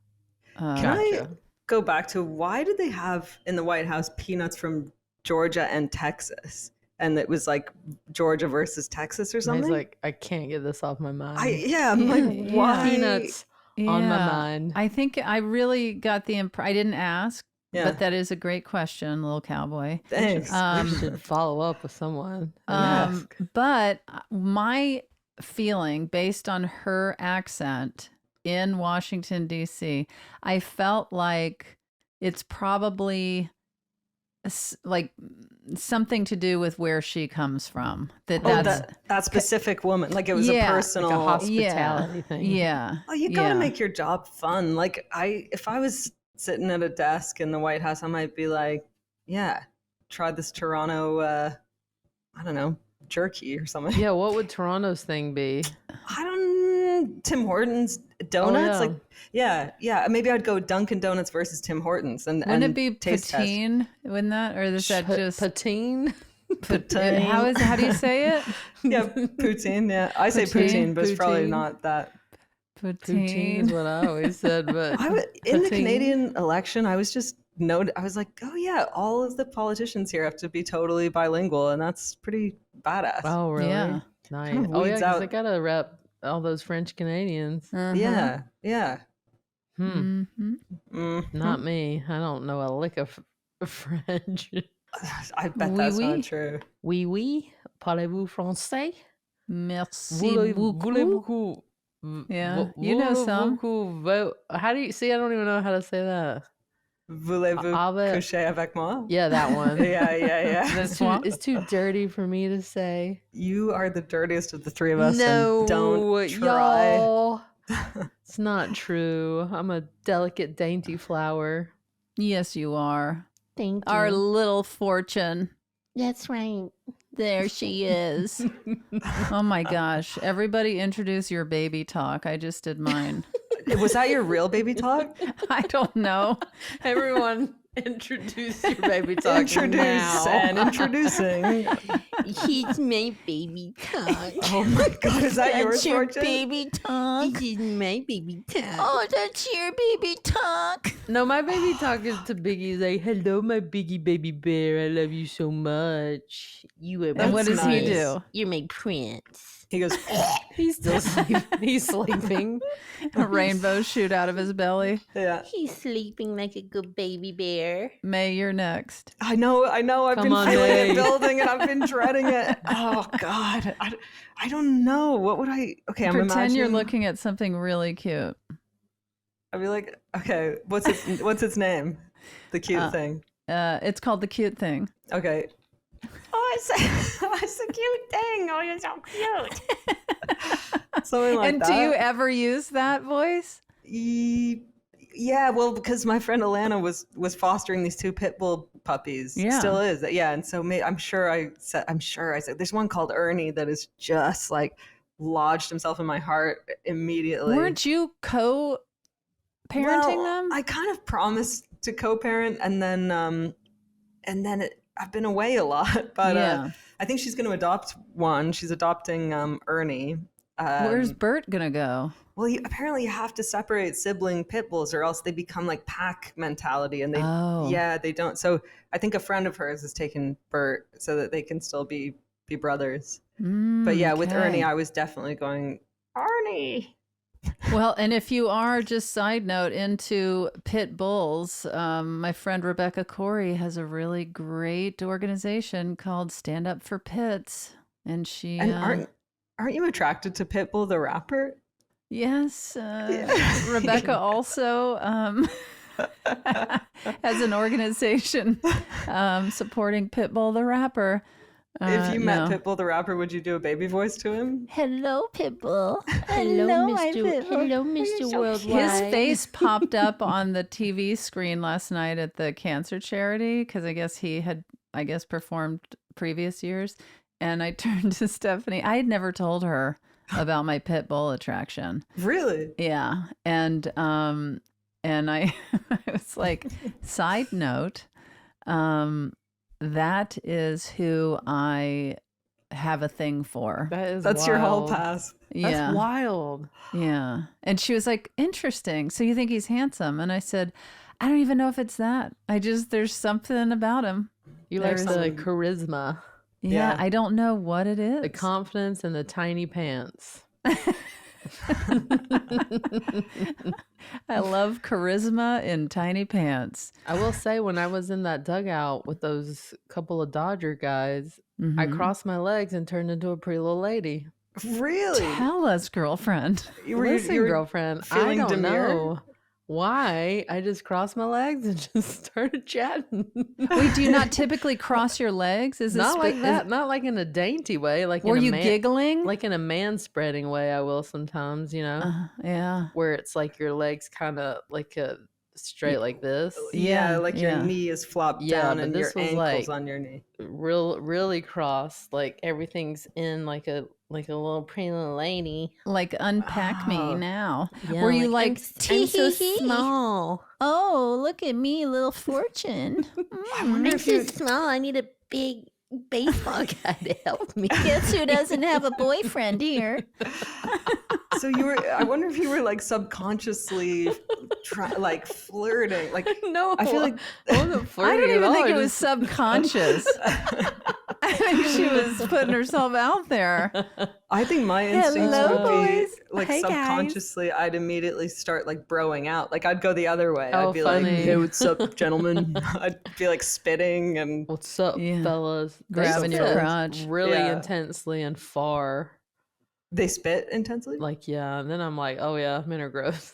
[SPEAKER 3] Can I go back to, why did they have in the White House peanuts from Georgia and Texas? And it was like Georgia versus Texas or something?
[SPEAKER 2] He's like, I can't get this off my mind.
[SPEAKER 3] I'm like, why?
[SPEAKER 2] Peanuts on my mind.
[SPEAKER 5] I think I really got the I didn't ask, but that is a great question, little cowboy.
[SPEAKER 3] Thanks.
[SPEAKER 2] We should follow up with someone.
[SPEAKER 5] But my feeling, based on her accent in Washington, D.C., I felt like it's probably like something to do with where she comes from.
[SPEAKER 3] That specific woman. Like, it was a personal,
[SPEAKER 2] like a hospitality thing.
[SPEAKER 5] Yeah.
[SPEAKER 3] Oh, you gotta make your job fun. Like, if I was sitting at a desk in the White House, I might be like, try this Toronto, I don't know, jerky or something.
[SPEAKER 2] Yeah, what would Toronto's thing be?
[SPEAKER 3] Tim Hortons donuts.
[SPEAKER 2] Oh, yeah.
[SPEAKER 3] Yeah. Maybe I'd go Dunkin' Donuts versus Tim Hortons, and
[SPEAKER 5] Wouldn't it be
[SPEAKER 3] taste test.
[SPEAKER 5] poutine? Wouldn't that, or is that just
[SPEAKER 2] Poutine?
[SPEAKER 3] Poutine.
[SPEAKER 5] How do you say it?
[SPEAKER 3] Yeah, poutine. Yeah, I say poutine, but it's probably not that.
[SPEAKER 2] Poutine is what I always said, but
[SPEAKER 3] In the
[SPEAKER 2] poutine?
[SPEAKER 3] Canadian election, I was just I was like, oh yeah, all of the politicians here have to be totally bilingual, and that's pretty badass.
[SPEAKER 2] Oh, really?
[SPEAKER 5] Yeah.
[SPEAKER 2] Nice.
[SPEAKER 3] Kind of
[SPEAKER 2] Oh, yeah,
[SPEAKER 3] weeds
[SPEAKER 2] because
[SPEAKER 3] out-
[SPEAKER 2] I gotta rep all those French Canadians.
[SPEAKER 3] Yeah.
[SPEAKER 2] Hmm.
[SPEAKER 3] Mhm.
[SPEAKER 2] Not me. I don't know a lick of French.
[SPEAKER 3] I bet
[SPEAKER 5] Oui,
[SPEAKER 3] that's
[SPEAKER 5] oui.
[SPEAKER 3] not true.
[SPEAKER 2] Oui, oui. Parlez-vous français?
[SPEAKER 5] Merci beaucoup. Yeah, you know some.
[SPEAKER 2] Vote. How do you see? I don't even know how to say that.
[SPEAKER 3] Voulez-vous
[SPEAKER 2] Avec-
[SPEAKER 3] coucher avec moi?
[SPEAKER 2] Yeah, that one.
[SPEAKER 3] Yeah.
[SPEAKER 2] It's too dirty for me to say.
[SPEAKER 3] You are the dirtiest of the three of us.
[SPEAKER 2] No,
[SPEAKER 3] and don't try.
[SPEAKER 2] y'all. It's not true. I'm a delicate, dainty flower.
[SPEAKER 5] Yes, you are.
[SPEAKER 2] Thank
[SPEAKER 5] Our little fortune.
[SPEAKER 2] That's right.
[SPEAKER 5] There she is. Oh my gosh. Everybody introduce your baby talk. I just did mine.
[SPEAKER 3] Was that your real baby talk?
[SPEAKER 5] I don't know.
[SPEAKER 2] Everyone, introduce your baby talk
[SPEAKER 3] Introduce
[SPEAKER 2] now.
[SPEAKER 3] and introducing.
[SPEAKER 2] He's my baby talk.
[SPEAKER 3] Oh my god, is that yours, Fortune?
[SPEAKER 5] baby talk.
[SPEAKER 2] He's my baby talk.
[SPEAKER 5] Oh, that's your baby talk.
[SPEAKER 2] No, my baby talk is to Biggie. Like, hello, my Biggie baby bear. I love you so much. You are.
[SPEAKER 5] And what does he
[SPEAKER 3] nice.
[SPEAKER 5] do?
[SPEAKER 2] You're my prince.
[SPEAKER 3] He goes,
[SPEAKER 2] He's still sleeping. He's sleeping.
[SPEAKER 5] Rainbows shoot out of his belly.
[SPEAKER 3] yeah.
[SPEAKER 2] He's sleeping like a good baby bear.
[SPEAKER 5] May, you're next.
[SPEAKER 3] I know. I've
[SPEAKER 2] Come
[SPEAKER 3] been
[SPEAKER 2] on,
[SPEAKER 3] feeling
[SPEAKER 2] May.
[SPEAKER 3] it building and I've been dreading it. Oh god. I don't know. What would I okay, I'm
[SPEAKER 5] Pretend you're
[SPEAKER 3] imagining-
[SPEAKER 5] looking at something really cute.
[SPEAKER 3] I'd be like, okay, what's its name? The cute thing.
[SPEAKER 5] It's called The Cute Thing.
[SPEAKER 3] Okay. Oh, it's a cute thing. Oh, you're so cute. Something like
[SPEAKER 5] And
[SPEAKER 3] that.
[SPEAKER 5] do you ever use that voice?
[SPEAKER 3] Yeah, well, because my friend Alana was fostering these two pit bull puppies.
[SPEAKER 5] Yeah.
[SPEAKER 3] Still is. Yeah, and so I'm sure I said there's one called Ernie that is just like lodged himself in my heart immediately.
[SPEAKER 5] Weren't you co-parenting them?
[SPEAKER 3] I kind of promised to co-parent, and then I've been away a lot, but
[SPEAKER 5] Yeah.
[SPEAKER 3] I think she's going to adopt one. She's adopting Ernie.
[SPEAKER 5] Where's Bert gonna go?
[SPEAKER 3] Well, apparently you have to separate sibling pit bulls, or else they become like pack mentality, and they don't. So I think a friend of hers has taken Bert so that they can still be brothers. But yeah, with
[SPEAKER 5] okay.
[SPEAKER 3] Ernie, I was definitely going Ernie.
[SPEAKER 5] Well, and if you are, just side note, into pit bulls, my friend Rebecca Corey has a really great organization called Stand Up for Pits, and she
[SPEAKER 3] And aren't you attracted to Pitbull the rapper?
[SPEAKER 5] yes, Rebecca also has an organization supporting Pitbull the rapper.
[SPEAKER 3] If you met
[SPEAKER 5] no.
[SPEAKER 3] Pitbull the rapper, would you do a baby voice to him?
[SPEAKER 5] Hello, Pitbull.
[SPEAKER 2] Hello, Mr. Worldwide.
[SPEAKER 5] His face popped up on the TV screen last night at the cancer charity because I guess he had, performed previous years. And I turned to Stephanie. I had never told her about my pit bull attraction.
[SPEAKER 3] Really?
[SPEAKER 5] Yeah, and I, I was like, side note, that is who I have a thing for.
[SPEAKER 3] That's your whole pass.
[SPEAKER 5] Yeah.
[SPEAKER 2] That's wild.
[SPEAKER 5] Yeah. And she was like, interesting. So you think he's handsome? And I said, I don't even know if it's that. There's something about him.
[SPEAKER 2] You like
[SPEAKER 5] There's
[SPEAKER 2] the charisma,
[SPEAKER 5] Yeah,
[SPEAKER 3] Yeah.
[SPEAKER 5] I don't know what it is.
[SPEAKER 2] the confidence, and the tiny pants.
[SPEAKER 5] I love charisma in tiny pants.
[SPEAKER 2] I will say, when I was in that dugout with those couple of Dodger guys, I
[SPEAKER 5] Mhm.
[SPEAKER 2] crossed my legs and turned into a pretty little lady.
[SPEAKER 3] Really?
[SPEAKER 5] Tell us, girlfriend.
[SPEAKER 2] Listen, girlfriend, I
[SPEAKER 3] feeling
[SPEAKER 2] don't
[SPEAKER 3] demure?
[SPEAKER 2] know why. I just crossed my legs and just started chatting.
[SPEAKER 5] Wait, do you not typically cross your legs? Is this
[SPEAKER 2] Not like that. Not like in a dainty way. Like
[SPEAKER 5] Were
[SPEAKER 2] in a
[SPEAKER 5] you
[SPEAKER 2] man,
[SPEAKER 5] giggling?
[SPEAKER 2] like in a man spreading way. I will sometimes,
[SPEAKER 5] yeah.
[SPEAKER 2] where it's like your legs kind of like a straight like this.
[SPEAKER 3] Yeah, like your
[SPEAKER 5] yeah.
[SPEAKER 3] knee is flopped
[SPEAKER 2] Yeah,
[SPEAKER 3] down
[SPEAKER 2] but
[SPEAKER 3] and your
[SPEAKER 2] this was
[SPEAKER 3] ankle's
[SPEAKER 2] like
[SPEAKER 3] on your knee.
[SPEAKER 2] really crossed. Like everything's in like a little pretty little lady.
[SPEAKER 5] Like unpack me
[SPEAKER 3] Oh.
[SPEAKER 5] now.
[SPEAKER 2] Yeah,
[SPEAKER 5] Were you
[SPEAKER 2] I'm
[SPEAKER 5] like,
[SPEAKER 2] I'm so
[SPEAKER 5] "Tee-hee-hee.
[SPEAKER 2] small.
[SPEAKER 5] Oh, look at me, little fortune.
[SPEAKER 3] I wonder
[SPEAKER 2] I'm
[SPEAKER 3] if
[SPEAKER 2] so
[SPEAKER 3] you
[SPEAKER 2] small. I need a big baseball guy to help me.
[SPEAKER 5] Guess who doesn't have a boyfriend here?
[SPEAKER 3] so you were I wonder if you were like subconsciously like flirting. Like
[SPEAKER 2] No,
[SPEAKER 3] I feel like
[SPEAKER 2] I wasn't
[SPEAKER 5] I
[SPEAKER 2] flirting
[SPEAKER 5] don't
[SPEAKER 2] at
[SPEAKER 5] even
[SPEAKER 2] all.
[SPEAKER 5] think
[SPEAKER 2] I
[SPEAKER 5] it was
[SPEAKER 2] just-
[SPEAKER 5] subconscious. I think she was putting herself out there.
[SPEAKER 3] I think my instincts
[SPEAKER 5] Hello,
[SPEAKER 3] would be
[SPEAKER 5] boys.
[SPEAKER 3] like
[SPEAKER 5] Hey, guys.
[SPEAKER 3] subconsciously I'd immediately start like broing out. Like I'd go the other way.
[SPEAKER 2] Oh,
[SPEAKER 3] I'd be
[SPEAKER 2] funny.
[SPEAKER 3] like, "Hey, what's up, gentlemen?" I'd be like spitting and
[SPEAKER 2] What's up,
[SPEAKER 5] Yeah.
[SPEAKER 2] fellas? They
[SPEAKER 5] Grabbing your
[SPEAKER 2] spit
[SPEAKER 5] crotch.
[SPEAKER 2] really
[SPEAKER 3] Yeah.
[SPEAKER 2] intensely and far.
[SPEAKER 3] they spit intensely.
[SPEAKER 2] Like, yeah. And then I'm like, oh yeah, men are gross.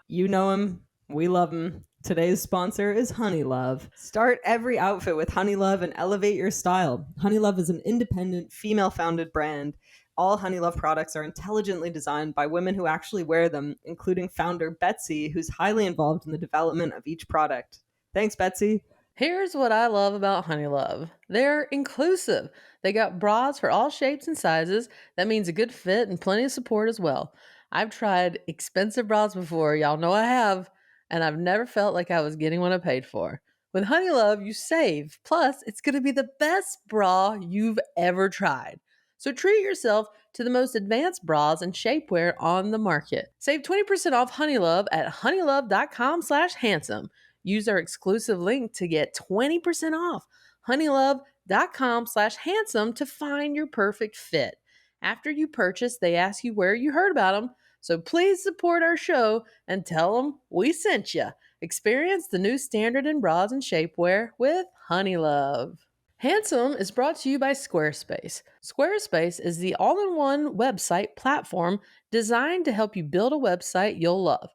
[SPEAKER 3] You know him. We love him. Today's sponsor is Honeylove. Start every outfit with Honeylove and elevate your style. Honeylove is an independent, female-founded brand. All Honeylove products are intelligently designed by women who actually wear them, including founder Betsy, who's highly involved in the development of each product. Thanks, Betsy.
[SPEAKER 2] Here's what I love about Honeylove. They're inclusive. They got bras for all shapes and sizes. That means a good fit and plenty of support as well. I've tried expensive bras before, y'all know I have, and I've never felt like I was getting what I paid for. With Honeylove, you save. Plus, it's going to be the best bra you've ever tried. So treat yourself to the most advanced bras and shapewear on the market. Save 20% off Honeylove at honeylove.com/handsome. Use our exclusive link to get 20% off. Honeylove.com/handsome to find your perfect fit. After you purchase, they ask you where you heard about them. So please support our show and tell them we sent you. Experience the new standard in bras and shapewear with Honeylove. Handsome is brought to you by Squarespace. Squarespace is the all-in-one website platform designed to help you build a website you'll love.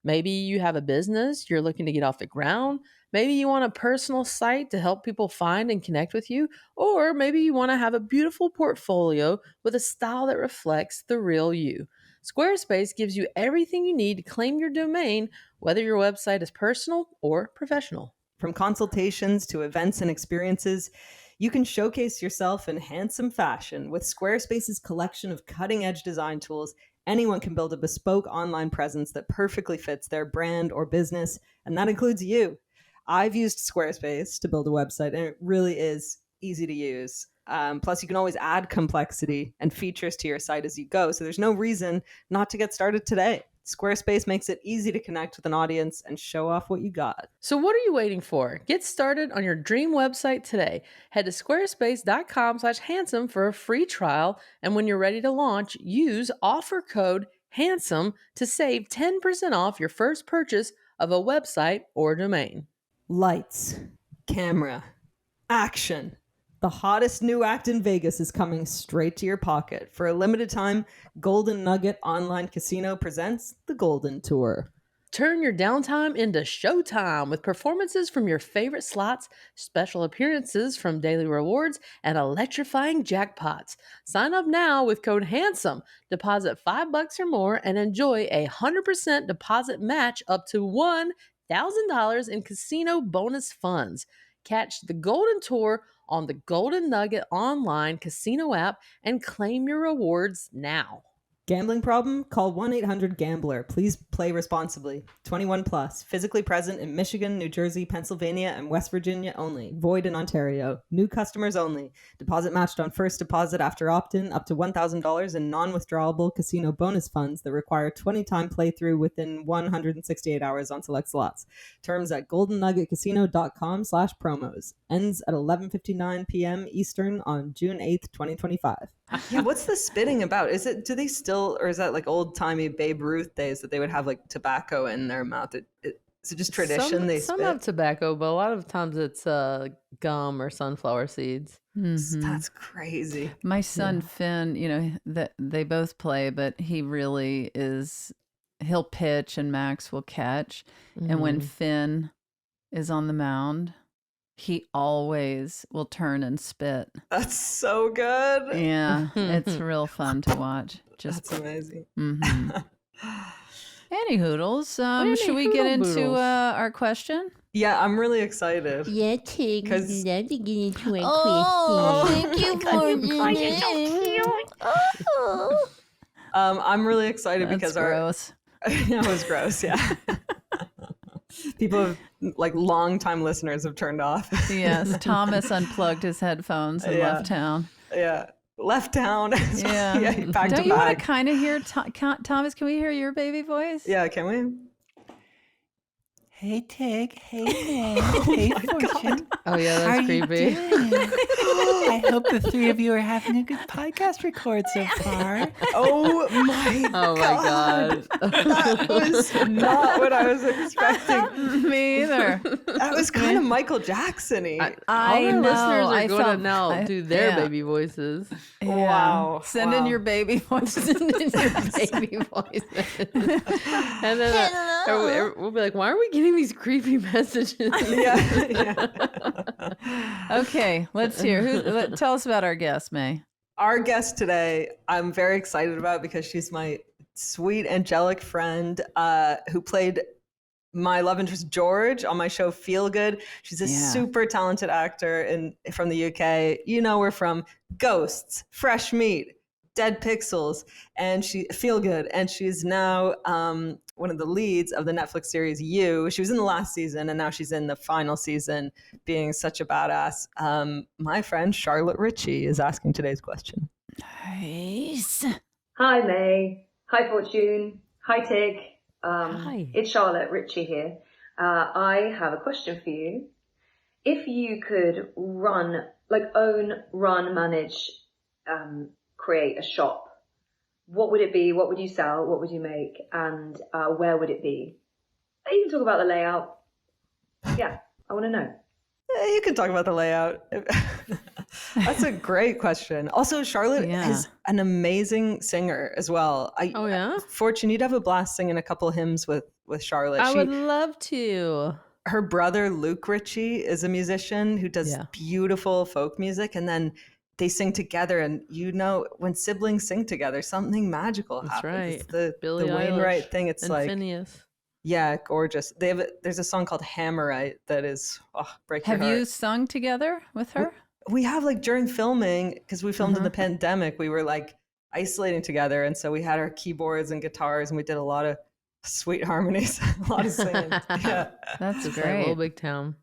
[SPEAKER 2] Maybe you have a business you're looking to get off the ground. Maybe you want a personal site to help people find and connect with you. Or maybe you want to have a beautiful portfolio with a style that reflects the real you. Squarespace gives you everything you need to claim your domain, whether your website is personal or professional.
[SPEAKER 3] From consultations to events and experiences, you can showcase yourself in handsome fashion with Squarespace's collection of cutting-edge design tools. Anyone can build a bespoke online presence that perfectly fits their brand or business, and that includes you. I've used Squarespace to build a website, and it really is easy to use. Plus, you can always add complexity and features to your site as you go, so there's no reason not to get started today. Squarespace makes it easy to connect with an audience and show off what you got.
[SPEAKER 2] So what are you waiting for? Get started on your dream website today. Head to squarespace.com/handsome for a free trial. And when you're ready to launch, use offer code HANDSOME to save 10% off your first purchase of a website or domain.
[SPEAKER 3] Lights, camera, action. The hottest new act in Vegas is coming straight to your pocket. For a limited time, Golden Nugget Online Casino presents the Golden Tour.
[SPEAKER 2] Turn your downtime into showtime with performances from your favorite slots, special appearances from daily rewards, and electrifying jackpots. Sign up now with code HANDSOME. Deposit $5 or more and enjoy a 100% deposit match up to $1,000 in casino bonus funds. Catch the Golden Tour on the Golden Nugget Online Casino app and claim your rewards now.
[SPEAKER 3] Gambling problem? Call 1-800-GAMBLER. Please play responsibly. 21 plus. Physically present in Michigan, New Jersey, Pennsylvania, and West Virginia only. Void in Ontario. New customers only. Deposit matched on first deposit after opt-in up to $1,000 in non-withdrawable casino bonus funds that require 20-time playthrough within 168 hours on select slots. Terms at goldennuggetcasino.com/promos. Ends at 11:59 p.m. Eastern on June 8th, 2025. Yeah, what's the spitting about? Do they still, or is that like old-timey Babe Ruth days that they would have like tobacco in their mouth? Is it just tradition they
[SPEAKER 2] Some
[SPEAKER 3] spit?
[SPEAKER 2] have tobacco, but a lot of times it's gum or sunflower seeds.
[SPEAKER 5] Mhm.
[SPEAKER 3] That's crazy.
[SPEAKER 5] My son Finn, that they both play, but he really is. He'll pitch and Max will catch, and when Finn is on the mound, he always will turn and spit.
[SPEAKER 3] That's so good.
[SPEAKER 5] Yeah, it's real fun to watch.
[SPEAKER 3] That's amazing.
[SPEAKER 5] Mhm. Any hoodles. Should we get into our question?
[SPEAKER 3] Yeah, I'm really excited.
[SPEAKER 7] Yeah, Tig, I'd
[SPEAKER 3] 'Cause-
[SPEAKER 7] love to get into a
[SPEAKER 5] Oh,
[SPEAKER 7] question.
[SPEAKER 5] thank you for
[SPEAKER 3] I'm really excited
[SPEAKER 5] That's
[SPEAKER 3] because
[SPEAKER 5] gross.
[SPEAKER 3] That was gross. Yeah. People have, like, long-time listeners have turned off.
[SPEAKER 5] Yes, Thomas unplugged his headphones and
[SPEAKER 3] Yeah.
[SPEAKER 5] left town.
[SPEAKER 3] Yeah. Left town.
[SPEAKER 5] Yeah.
[SPEAKER 3] Back
[SPEAKER 5] Don't
[SPEAKER 3] to
[SPEAKER 5] you want
[SPEAKER 3] back.
[SPEAKER 5] to kind of hear Thomas? Can we hear your baby voice?
[SPEAKER 3] Yeah, can we?
[SPEAKER 8] Hey Tig, hey May, hey Fortune.
[SPEAKER 2] Oh yeah,
[SPEAKER 8] How
[SPEAKER 2] that's
[SPEAKER 8] are you
[SPEAKER 2] creepy.
[SPEAKER 8] doing? I hope the three of you are having a good podcast record so far.
[SPEAKER 3] Oh my
[SPEAKER 2] Oh my god.
[SPEAKER 3] That was not what I was expecting.
[SPEAKER 5] Me either.
[SPEAKER 3] That was kind of Michael Jackson-y.
[SPEAKER 5] I
[SPEAKER 2] All our
[SPEAKER 5] know.
[SPEAKER 2] listeners are
[SPEAKER 5] I
[SPEAKER 2] going to
[SPEAKER 5] felt-
[SPEAKER 2] now
[SPEAKER 5] I-
[SPEAKER 2] do their
[SPEAKER 5] yeah.
[SPEAKER 2] baby voices.
[SPEAKER 5] Yeah.
[SPEAKER 3] Wow.
[SPEAKER 5] Send in
[SPEAKER 3] Wow.
[SPEAKER 5] your baby voice.
[SPEAKER 2] Send in your baby voices. And then we'll be like, why are we getting these creepy messages?
[SPEAKER 3] Yeah.
[SPEAKER 5] Okay, let's hear. Tell us about our guest, May.
[SPEAKER 3] Our guest today, I'm very excited about because she's my sweet, angelic friend who played my love interest George on my show Feel Good. She's a
[SPEAKER 5] Yeah.
[SPEAKER 3] super talented actor from the UK. You know her from Ghosts, Fresh Meat, Dead Pixels, and she Feel Good. And she's now one of the leads of the Netflix series You. She was in the last season, and now she's in the final season, being such a badass. My friend Charlotte Ritchie is asking today's question.
[SPEAKER 5] Nice.
[SPEAKER 9] Hi, May. Hi, Fortune. Hi, Tig.
[SPEAKER 2] Hi.
[SPEAKER 9] It's Charlotte Ritchie here. I have a question for you. If you could run, manage, create a shop, what would it be? What would you sell? What would you make? And where would it be? You can talk about the layout. Yeah, I want to know.
[SPEAKER 3] You can talk about the layout. That's a great question. Also, Charlotte
[SPEAKER 5] Yeah.
[SPEAKER 3] is an amazing singer as well.
[SPEAKER 2] Oh yeah?
[SPEAKER 3] Fortune, you'd have a blast singing a couple hymns with Charlotte.
[SPEAKER 2] I would love to.
[SPEAKER 3] Her brother, Luke Ritchie, is a musician who does
[SPEAKER 2] Yeah.
[SPEAKER 3] beautiful folk music. And then they sing together. And when siblings sing together, something magical
[SPEAKER 2] That's
[SPEAKER 3] happens.
[SPEAKER 2] right.
[SPEAKER 3] It's the
[SPEAKER 2] Billie
[SPEAKER 3] Wainwright
[SPEAKER 2] Eilish
[SPEAKER 3] thing. It's
[SPEAKER 2] and
[SPEAKER 3] like,
[SPEAKER 2] Phineas.
[SPEAKER 3] yeah, gorgeous. There's a song called Hammerite that is, break your
[SPEAKER 5] Have
[SPEAKER 3] heart.
[SPEAKER 5] you sung together with her?
[SPEAKER 3] We have, like, during filming, because we filmed in the pandemic, we were like isolating together, and so we had our keyboards and guitars, and we did a lot of sweet harmonies, a lot of singing. Yeah,
[SPEAKER 5] That's
[SPEAKER 2] It's like a little
[SPEAKER 5] great.
[SPEAKER 2] big town.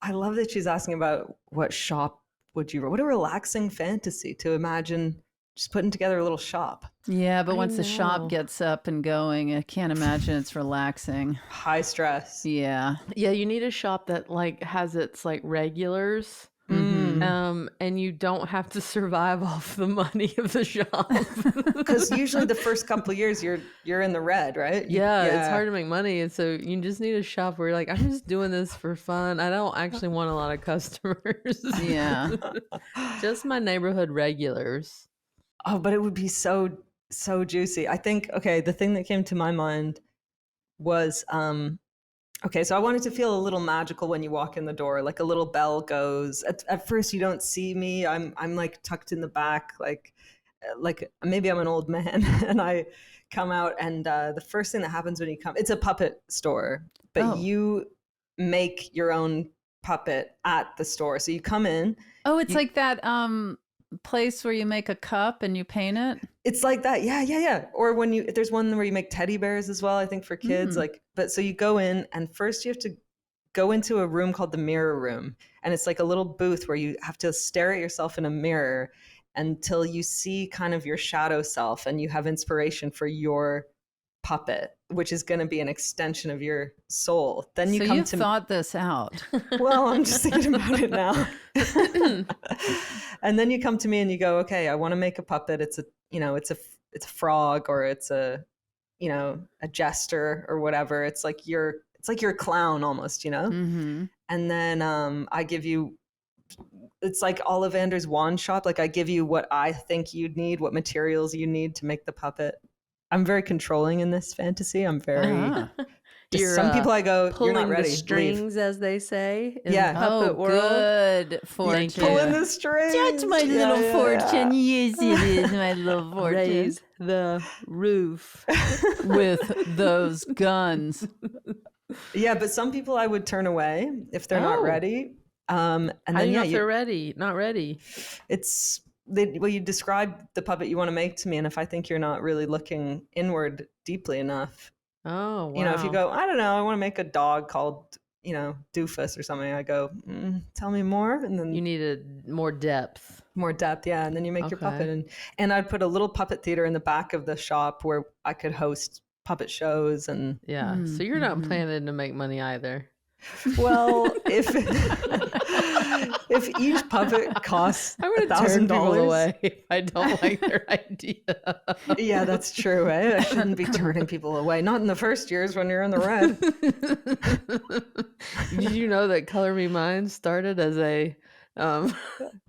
[SPEAKER 3] I love that she's asking about what shop would you. What a relaxing fantasy to imagine just putting together a little shop.
[SPEAKER 5] Yeah, but
[SPEAKER 2] I
[SPEAKER 5] once the
[SPEAKER 2] know.
[SPEAKER 5] shop gets up and going, I can't imagine it's relaxing.
[SPEAKER 3] High stress.
[SPEAKER 5] Yeah.
[SPEAKER 2] Yeah, you need a shop that like has its like regulars. And you don't have to survive off the money of the shop.
[SPEAKER 3] Because usually the first couple of years you're in the red, right?
[SPEAKER 2] Yeah, it's hard to make money. And so you just need a shop where you're like, I'm just doing this for fun. I don't actually want a lot of customers.
[SPEAKER 5] Yeah.
[SPEAKER 2] Just my neighborhood regulars.
[SPEAKER 3] Oh, but it would be so juicy. I think, okay, the thing that came to my mind was, okay, so I wanted to feel a little magical when you walk in the door, like a little bell goes. At first you don't see me. I'm like tucked in the back, like maybe I'm an old man and I come out and the first thing that happens when you come, it's a puppet store, but you make your own puppet at the store. So you come in.
[SPEAKER 5] Oh, it's like that place where you make a cup and you paint it.
[SPEAKER 3] It's like that. Yeah. Or there's one where you make teddy bears as well, I think, for kids. But so you go in and first you have to go into a room called the mirror room. And it's like a little booth where you have to stare at yourself in a mirror until you see kind of your shadow self and you have inspiration for your puppet, which is going to be an extension of your soul. Then you
[SPEAKER 5] So
[SPEAKER 3] come
[SPEAKER 5] you've
[SPEAKER 3] to
[SPEAKER 5] thought this out.
[SPEAKER 3] well, I'm just thinking about it now. And then you come to me and you go, okay, I want to make a puppet. It's a frog, or it's a jester or whatever. It's like you're a clown almost,
[SPEAKER 5] Mm-hmm.
[SPEAKER 3] And then I give you, it's like Ollivander's wand shop. Like I give you what I think you'd need, what materials you need to make the puppet. I'm very controlling in this fantasy. I'm very, some people I go, you're not
[SPEAKER 2] pulling
[SPEAKER 3] ready.
[SPEAKER 2] the strings, as they say in
[SPEAKER 3] Yeah.
[SPEAKER 2] the puppet world.
[SPEAKER 5] Good fortune.
[SPEAKER 3] Pulling the strings.
[SPEAKER 7] That's my little fortune. Yes, it is my little fortune.
[SPEAKER 2] Raise the roof.
[SPEAKER 5] With those guns.
[SPEAKER 3] Yeah, but some people I would turn away if they're not ready. And
[SPEAKER 2] How
[SPEAKER 3] then
[SPEAKER 2] do you know if they're ready? Not ready.
[SPEAKER 3] it's you describe the puppet you want to make to me, and if I think you're not really looking inward deeply enough,
[SPEAKER 2] Oh, wow.
[SPEAKER 3] you know, if you go, I don't know, I want to make a dog called, you know, Doofus or something, I go, tell me more, and then
[SPEAKER 2] You needed more depth.
[SPEAKER 3] more depth, yeah, and then you make your puppet, and I'd put a little puppet theater in the back of the shop where I could host puppet shows, and
[SPEAKER 2] Yeah. So you're not planning to make money either.
[SPEAKER 3] well, if each puppet costs
[SPEAKER 2] I'm going to turn people
[SPEAKER 3] $1,000
[SPEAKER 2] away if I don't like their idea.
[SPEAKER 3] Yeah, that's true. Eh? I shouldn't be turning people away. Not in the first years when you're in the red.
[SPEAKER 2] Did you know that Color Me Mine started as a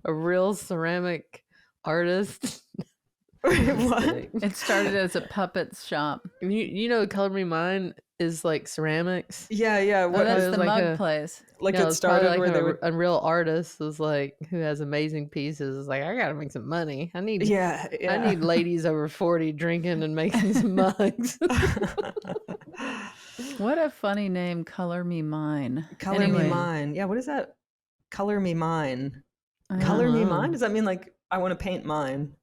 [SPEAKER 2] real ceramic artist?
[SPEAKER 3] What?
[SPEAKER 5] It started as a puppet shop.
[SPEAKER 2] You know, Color Me Mine is like ceramics.
[SPEAKER 3] Yeah, yeah.
[SPEAKER 5] Oh,
[SPEAKER 3] What
[SPEAKER 5] that's
[SPEAKER 2] was
[SPEAKER 5] the
[SPEAKER 2] like
[SPEAKER 5] mug
[SPEAKER 2] a-
[SPEAKER 5] place.
[SPEAKER 3] like
[SPEAKER 2] Yeah,
[SPEAKER 3] it
[SPEAKER 2] it's probably
[SPEAKER 3] started
[SPEAKER 2] like
[SPEAKER 3] where they would.
[SPEAKER 2] a real artist was like who has amazing pieces. Is like, I gotta make some money. I need
[SPEAKER 3] Yeah, yeah.
[SPEAKER 2] I need ladies over 40 drinking and making some mugs.
[SPEAKER 5] What a funny name, Color Me Mine.
[SPEAKER 3] Color me
[SPEAKER 5] Anyway,
[SPEAKER 3] mine. Yeah, what is that? Color me mine. Color me mine? Does that mean like I want to paint mine?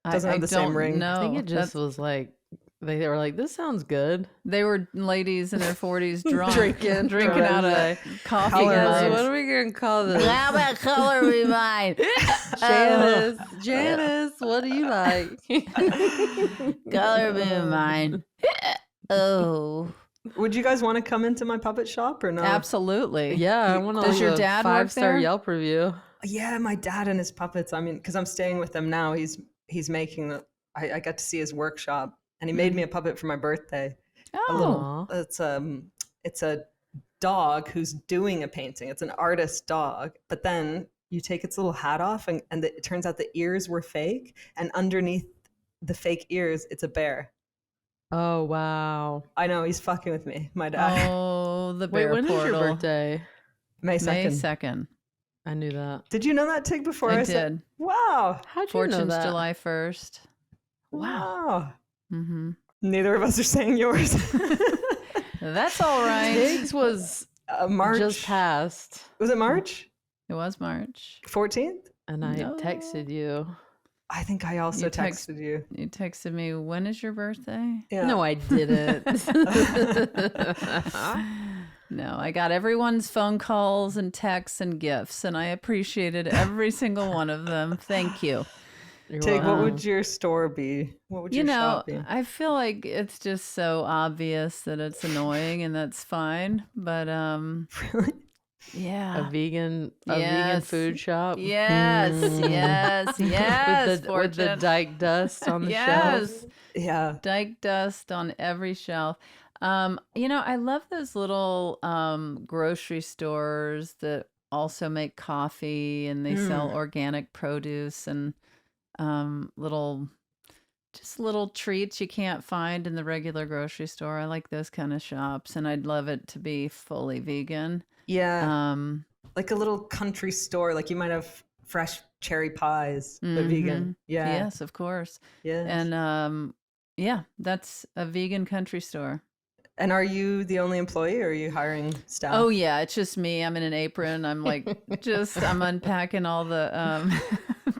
[SPEAKER 3] Doesn't have the same
[SPEAKER 5] don't
[SPEAKER 3] ring.
[SPEAKER 5] know.
[SPEAKER 2] I think it just was like they were like, this sounds good.
[SPEAKER 5] They were ladies in their 40s drunk,
[SPEAKER 2] Drinking
[SPEAKER 5] out of coffee
[SPEAKER 3] Color
[SPEAKER 2] Guys,
[SPEAKER 3] mugs.
[SPEAKER 2] what are we gonna call this?
[SPEAKER 7] How about color me mine?
[SPEAKER 2] Janice, what do you like?
[SPEAKER 7] Color me mine. Oh.
[SPEAKER 3] Would you guys want to come into my puppet shop or not?
[SPEAKER 5] Absolutely.
[SPEAKER 2] Yeah, I want to
[SPEAKER 5] Does
[SPEAKER 2] leave
[SPEAKER 5] your
[SPEAKER 2] a
[SPEAKER 5] dad work
[SPEAKER 2] 5-star
[SPEAKER 5] there?
[SPEAKER 2] Yelp review.
[SPEAKER 3] Yeah, my dad and his puppets. I mean, because I'm staying with him now. He's making the. I got to see his workshop, and he made me a puppet for my birthday. A little. It's a dog who's doing a painting. It's an artist dog, but then you take its little hat off, and it turns out the ears were fake, and underneath the fake ears, it's a bear.
[SPEAKER 2] Oh wow!
[SPEAKER 3] I know he's fucking with me, my dad.
[SPEAKER 5] Oh, the
[SPEAKER 2] Wait,
[SPEAKER 5] bear
[SPEAKER 2] when is
[SPEAKER 5] portal.
[SPEAKER 2] your birthday?
[SPEAKER 3] May 2nd.
[SPEAKER 5] May 2nd.
[SPEAKER 2] I knew that.
[SPEAKER 3] Did you know that, Tig? Before
[SPEAKER 5] I
[SPEAKER 3] said,
[SPEAKER 5] did.
[SPEAKER 3] wow,
[SPEAKER 2] How'd you know
[SPEAKER 5] Fortune's
[SPEAKER 2] that?
[SPEAKER 5] July 1st.
[SPEAKER 3] wow.
[SPEAKER 5] Mm-hmm.
[SPEAKER 3] Neither of us are saying yours.
[SPEAKER 5] That's all right.
[SPEAKER 2] Tiggs was
[SPEAKER 3] March.
[SPEAKER 2] just passed,
[SPEAKER 3] Was it March
[SPEAKER 5] It was March.
[SPEAKER 3] 14th?
[SPEAKER 2] and I
[SPEAKER 5] No.
[SPEAKER 2] texted you.
[SPEAKER 3] I think I also
[SPEAKER 5] You text-
[SPEAKER 3] texted you.
[SPEAKER 5] You texted me, when is your birthday?
[SPEAKER 3] Yeah.
[SPEAKER 2] No, I didn't.
[SPEAKER 5] No, I got everyone's phone calls and texts and gifts, and I appreciated every single one of them. Thank you.
[SPEAKER 2] You're
[SPEAKER 3] Tig, what
[SPEAKER 2] welcome.
[SPEAKER 3] would your store be? What would
[SPEAKER 5] You
[SPEAKER 3] your
[SPEAKER 5] know,
[SPEAKER 3] shop be?
[SPEAKER 5] I feel like it's just so obvious that it's annoying, and that's fine. But
[SPEAKER 3] Really?
[SPEAKER 5] yeah,
[SPEAKER 2] a vegan
[SPEAKER 5] Yes.
[SPEAKER 2] food shop?
[SPEAKER 5] yes, yes, yes.
[SPEAKER 2] with the
[SPEAKER 5] Fortune.
[SPEAKER 2] dyke dust on the
[SPEAKER 5] Yes.
[SPEAKER 2] shelves.
[SPEAKER 3] Yeah.
[SPEAKER 5] Dyke dust on every shelf. You know, I love those little grocery stores that also make coffee, and they sell organic produce and little treats you can't find in the regular grocery store. I like those kind of shops, and I'd love it to be fully vegan.
[SPEAKER 3] Yeah. Like a little country store. Like you might have fresh cherry pies, but vegan. Yeah.
[SPEAKER 5] Yes, of course.
[SPEAKER 3] Yes.
[SPEAKER 5] And yeah, that's a vegan country store.
[SPEAKER 3] And are you the only employee, or are you hiring staff?
[SPEAKER 5] Oh yeah, it's just me. I'm in an apron. I'm like I'm unpacking all the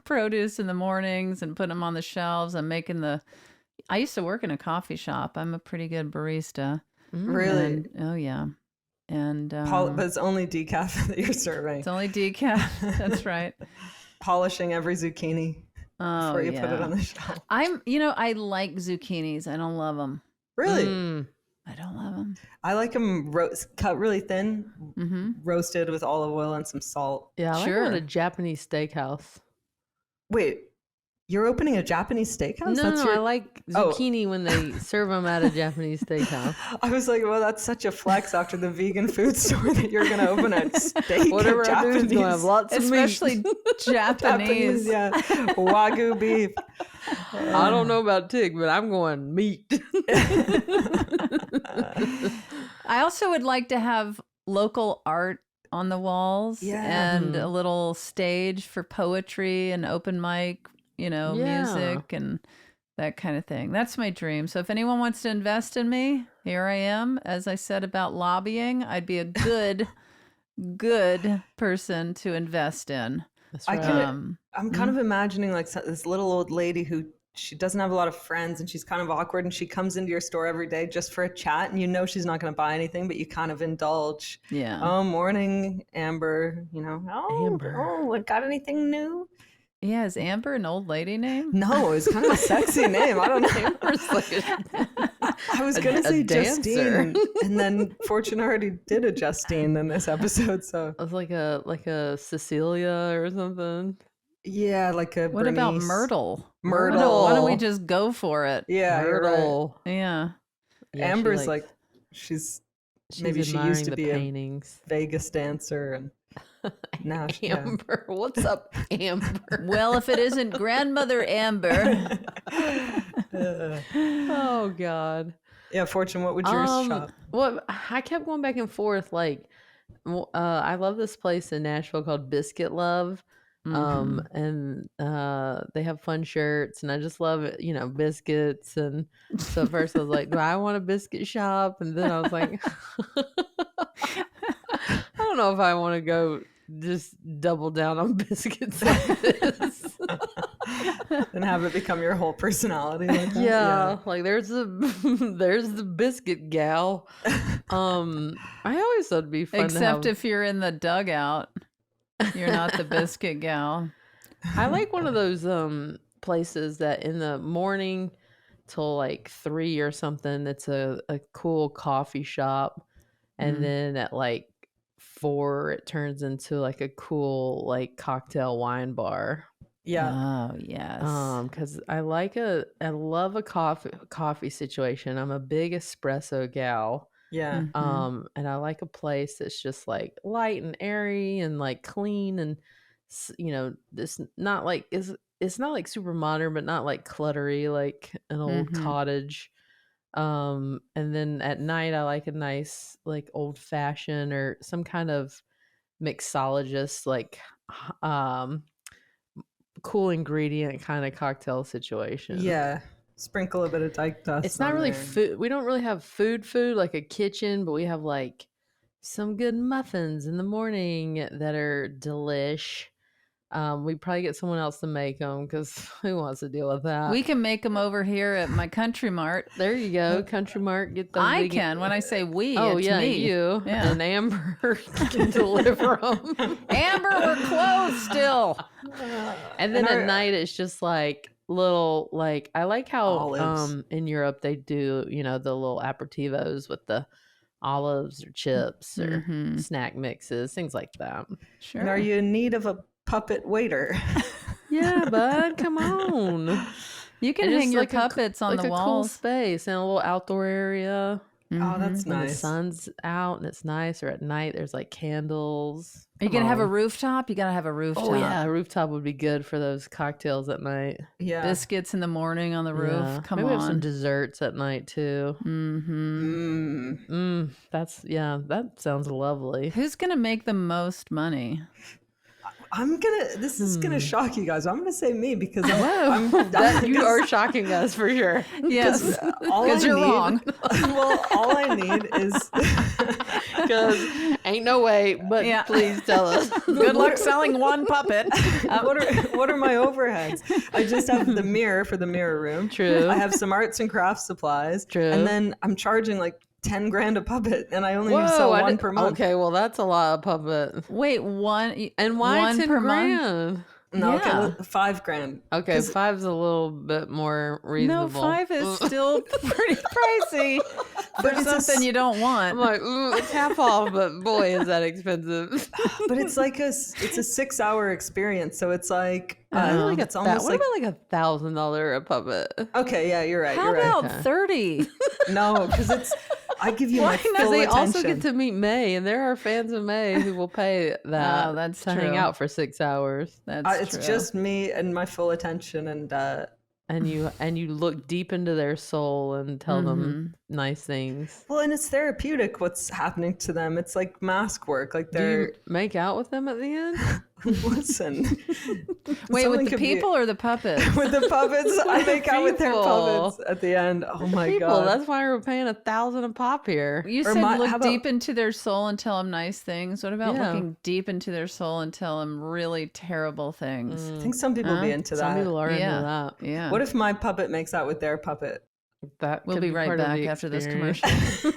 [SPEAKER 5] produce in the mornings and putting them on the shelves. I'm making I used to work in a coffee shop. I'm a pretty good barista.
[SPEAKER 3] Really?
[SPEAKER 5] And, oh yeah. And
[SPEAKER 3] But it's only decaf that you're serving.
[SPEAKER 5] it's only decaf. That's right.
[SPEAKER 3] Polishing every zucchini
[SPEAKER 5] Oh
[SPEAKER 3] before you
[SPEAKER 5] yeah.
[SPEAKER 3] put it on the shelf.
[SPEAKER 5] I like zucchinis. I don't love them.
[SPEAKER 3] Really?
[SPEAKER 5] I don't love them.
[SPEAKER 3] I like them cut really thin, roasted with olive oil and some salt.
[SPEAKER 2] Yeah, I like
[SPEAKER 5] Sure.
[SPEAKER 2] them at a Japanese steakhouse.
[SPEAKER 3] Wait, You're opening a Japanese steakhouse?
[SPEAKER 2] No, I like zucchini when they serve them at a Japanese steakhouse.
[SPEAKER 3] I was like, well, that's such a flex after the vegan food store that you're going to open a steak.
[SPEAKER 2] Whatever I do is
[SPEAKER 3] Japanese.
[SPEAKER 2] going to have lots of
[SPEAKER 5] Especially
[SPEAKER 2] meat.
[SPEAKER 5] Japanese.
[SPEAKER 3] Yeah. Wagyu beef.
[SPEAKER 2] I don't know about Tig, but I'm going meat.
[SPEAKER 5] I also would like to have local art on the walls and a little stage for poetry and open mic, music and that kind of thing. That's my dream. So if anyone wants to invest in me, here I am. As I said about lobbying, I'd be a good person to invest in.
[SPEAKER 2] That's right.
[SPEAKER 3] I'm kind of imagining like this little old lady who she doesn't have a lot of friends and she's kind of awkward and she comes into your store every day just for a chat and she's not going to buy anything, but you kind of indulge.
[SPEAKER 5] Yeah.
[SPEAKER 3] Oh, morning, Amber.
[SPEAKER 2] Amber.
[SPEAKER 3] Oh, got anything new?
[SPEAKER 5] Yeah, is Amber an old lady name?
[SPEAKER 3] No, it's kind of a sexy name. I don't know.
[SPEAKER 2] Amber's like
[SPEAKER 3] I was going to say
[SPEAKER 2] dancer.
[SPEAKER 3] Justine, and then Fortune already did a Justine in this episode, so.
[SPEAKER 2] It was like a Cecilia or something.
[SPEAKER 3] Yeah, like a
[SPEAKER 5] What
[SPEAKER 3] Bernice.
[SPEAKER 5] about Myrtle?
[SPEAKER 3] Myrtle.
[SPEAKER 5] Why don't we just go for it?
[SPEAKER 3] Yeah, you're right.
[SPEAKER 2] Myrtle.
[SPEAKER 5] Yeah.
[SPEAKER 2] Yeah,
[SPEAKER 3] Amber's
[SPEAKER 2] she
[SPEAKER 3] she's
[SPEAKER 2] maybe
[SPEAKER 3] she used to
[SPEAKER 2] the
[SPEAKER 3] be
[SPEAKER 2] paintings.
[SPEAKER 3] a Vegas dancer and now
[SPEAKER 2] Amber. What's up, Amber?
[SPEAKER 5] Well, if it isn't grandmother Amber.
[SPEAKER 2] Oh God.
[SPEAKER 3] Yeah, Fortune, what would yours shop?
[SPEAKER 2] Well, I kept going back and forth. Like, I love this place in Nashville called Biscuit Love. And they have fun shirts, and I just love it, biscuits. And so at first I was like, do I want a biscuit shop? And then I was like, I don't know if I want to go just double down on biscuits like this.
[SPEAKER 3] And have it become your whole personality like that?
[SPEAKER 2] Yeah, like there's the biscuit gal. I always thought it'd be fun
[SPEAKER 5] Except
[SPEAKER 2] to have...
[SPEAKER 5] if you're in the dugout. You're not the biscuit gal.
[SPEAKER 2] I like one of those places that in the morning till like 3 or something, it's a cool coffee shop. And then at like 4, it turns into like a cool like cocktail wine bar.
[SPEAKER 3] Yeah.
[SPEAKER 5] Oh, yes.
[SPEAKER 2] Because I love a coffee situation. I'm a big espresso gal.
[SPEAKER 3] Yeah.
[SPEAKER 2] And I like a place that's just like light and airy and like clean and this not like it's not like super modern, but not like cluttery like an old cottage. And then at night I like a nice like old fashioned or some kind of mixologist like cool ingredient kind of cocktail situation.
[SPEAKER 3] Yeah. Sprinkle a bit of Dyke dust.
[SPEAKER 2] It's not really food. We don't really have food like a kitchen, but we have like some good muffins in the morning that are delish. We probably get someone else to make them because who wants to deal with that?
[SPEAKER 5] We can make them over here at my Country Mart.
[SPEAKER 2] There you go, Country Mart. Get them.
[SPEAKER 5] I can. When I say we,
[SPEAKER 2] oh
[SPEAKER 5] it's
[SPEAKER 2] yeah,
[SPEAKER 5] me.
[SPEAKER 2] you
[SPEAKER 5] Yeah.
[SPEAKER 2] and Amber can deliver them.
[SPEAKER 5] Amber, we're closed still.
[SPEAKER 2] And then at night, it's just like little like I like how
[SPEAKER 3] olives.
[SPEAKER 2] In Europe they do the little aperitivos with the olives or chips or snack mixes, things like that.
[SPEAKER 5] Sure.
[SPEAKER 3] And are you in need of a puppet waiter?
[SPEAKER 2] Yeah, bud, come on.
[SPEAKER 5] You can
[SPEAKER 2] And
[SPEAKER 5] hang
[SPEAKER 2] just
[SPEAKER 5] your
[SPEAKER 2] like
[SPEAKER 5] puppets on the
[SPEAKER 2] a cool
[SPEAKER 5] walls.
[SPEAKER 2] space and a little outdoor area.
[SPEAKER 3] Oh, that's
[SPEAKER 2] When the
[SPEAKER 3] nice.
[SPEAKER 2] sun's out and it's nice, or at night there's like candles.
[SPEAKER 5] Are you going to have a rooftop? You got to have a rooftop.
[SPEAKER 2] Oh yeah, a rooftop would be good for those cocktails at night.
[SPEAKER 3] Yeah.
[SPEAKER 5] Biscuits in the morning on the roof.
[SPEAKER 2] Yeah.
[SPEAKER 5] Come
[SPEAKER 2] Maybe
[SPEAKER 5] on.
[SPEAKER 2] we have some desserts at night too. That sounds lovely.
[SPEAKER 5] Who's going to make the most money?
[SPEAKER 3] This is gonna shock you guys. I'm gonna say me because
[SPEAKER 2] You are shocking us for sure.
[SPEAKER 5] Yes,
[SPEAKER 3] all
[SPEAKER 5] because
[SPEAKER 3] I
[SPEAKER 5] you're
[SPEAKER 3] need-
[SPEAKER 5] wrong.
[SPEAKER 3] Well, all I need is
[SPEAKER 2] Because ain't no way, but
[SPEAKER 5] Yeah.
[SPEAKER 2] please tell us.
[SPEAKER 5] Good luck selling one puppet.
[SPEAKER 3] what are my overheads? I just have the mirror for the mirror room.
[SPEAKER 2] True.
[SPEAKER 3] I have some arts and crafts supplies.
[SPEAKER 2] True.
[SPEAKER 3] And then I'm charging like 10 grand a puppet, and I only sell one per month.
[SPEAKER 2] Okay, well that's a lot of puppet.
[SPEAKER 5] Wait, one
[SPEAKER 2] And why
[SPEAKER 5] one
[SPEAKER 2] 10
[SPEAKER 5] per
[SPEAKER 2] grand?
[SPEAKER 5] month?
[SPEAKER 3] No, okay,
[SPEAKER 5] Yeah.
[SPEAKER 3] well, 5 grand.
[SPEAKER 2] Okay, 5's a little bit more
[SPEAKER 5] No,
[SPEAKER 2] reasonable.
[SPEAKER 5] 5 is still pretty pricey. For something you don't want.
[SPEAKER 2] I'm like, ooh, it's half off, but boy, is that expensive.
[SPEAKER 3] But it's like it's a 6-hour experience, so it's like
[SPEAKER 2] It's almost what about like $1,000 a puppet?
[SPEAKER 3] Okay, yeah, you're right.
[SPEAKER 5] How
[SPEAKER 3] you're
[SPEAKER 5] about
[SPEAKER 3] right.
[SPEAKER 5] 30?
[SPEAKER 3] No, because I give you my full
[SPEAKER 2] They
[SPEAKER 3] attention.
[SPEAKER 2] also get to meet May, and there are fans of May who will pay that
[SPEAKER 5] that's
[SPEAKER 2] to hang
[SPEAKER 5] true.
[SPEAKER 2] out for 6 hours.
[SPEAKER 5] That's
[SPEAKER 3] it's
[SPEAKER 5] true.
[SPEAKER 3] just me and my full attention,
[SPEAKER 2] And you look deep into their soul and tell them nice things.
[SPEAKER 3] well, and it's therapeutic what's happening to them. It's like mask work. Like
[SPEAKER 2] Do
[SPEAKER 3] they're
[SPEAKER 2] you make out with them at the end?
[SPEAKER 3] listen.
[SPEAKER 5] Wait,
[SPEAKER 3] Something
[SPEAKER 5] with the
[SPEAKER 3] could be-
[SPEAKER 5] people or the puppets?
[SPEAKER 3] with the puppets, I make out with their
[SPEAKER 2] people.
[SPEAKER 3] puppets at the end. Oh my god,
[SPEAKER 2] That's why we're paying $1,000 a pop here.
[SPEAKER 5] You
[SPEAKER 3] Or
[SPEAKER 5] said
[SPEAKER 3] how
[SPEAKER 5] look
[SPEAKER 3] about-
[SPEAKER 5] deep into their soul and tell them nice things. What about
[SPEAKER 2] Yeah.
[SPEAKER 5] looking deep into their soul and tell them really terrible things?
[SPEAKER 3] I think some people be into
[SPEAKER 2] Some
[SPEAKER 3] that.
[SPEAKER 2] people are into
[SPEAKER 5] Yeah.
[SPEAKER 2] that.
[SPEAKER 5] Yeah.
[SPEAKER 3] What if my puppet makes out with their puppet?
[SPEAKER 2] That
[SPEAKER 5] We'll
[SPEAKER 2] could
[SPEAKER 5] be right
[SPEAKER 2] part of
[SPEAKER 5] back
[SPEAKER 2] the
[SPEAKER 5] after this
[SPEAKER 2] experience.
[SPEAKER 5] commercial.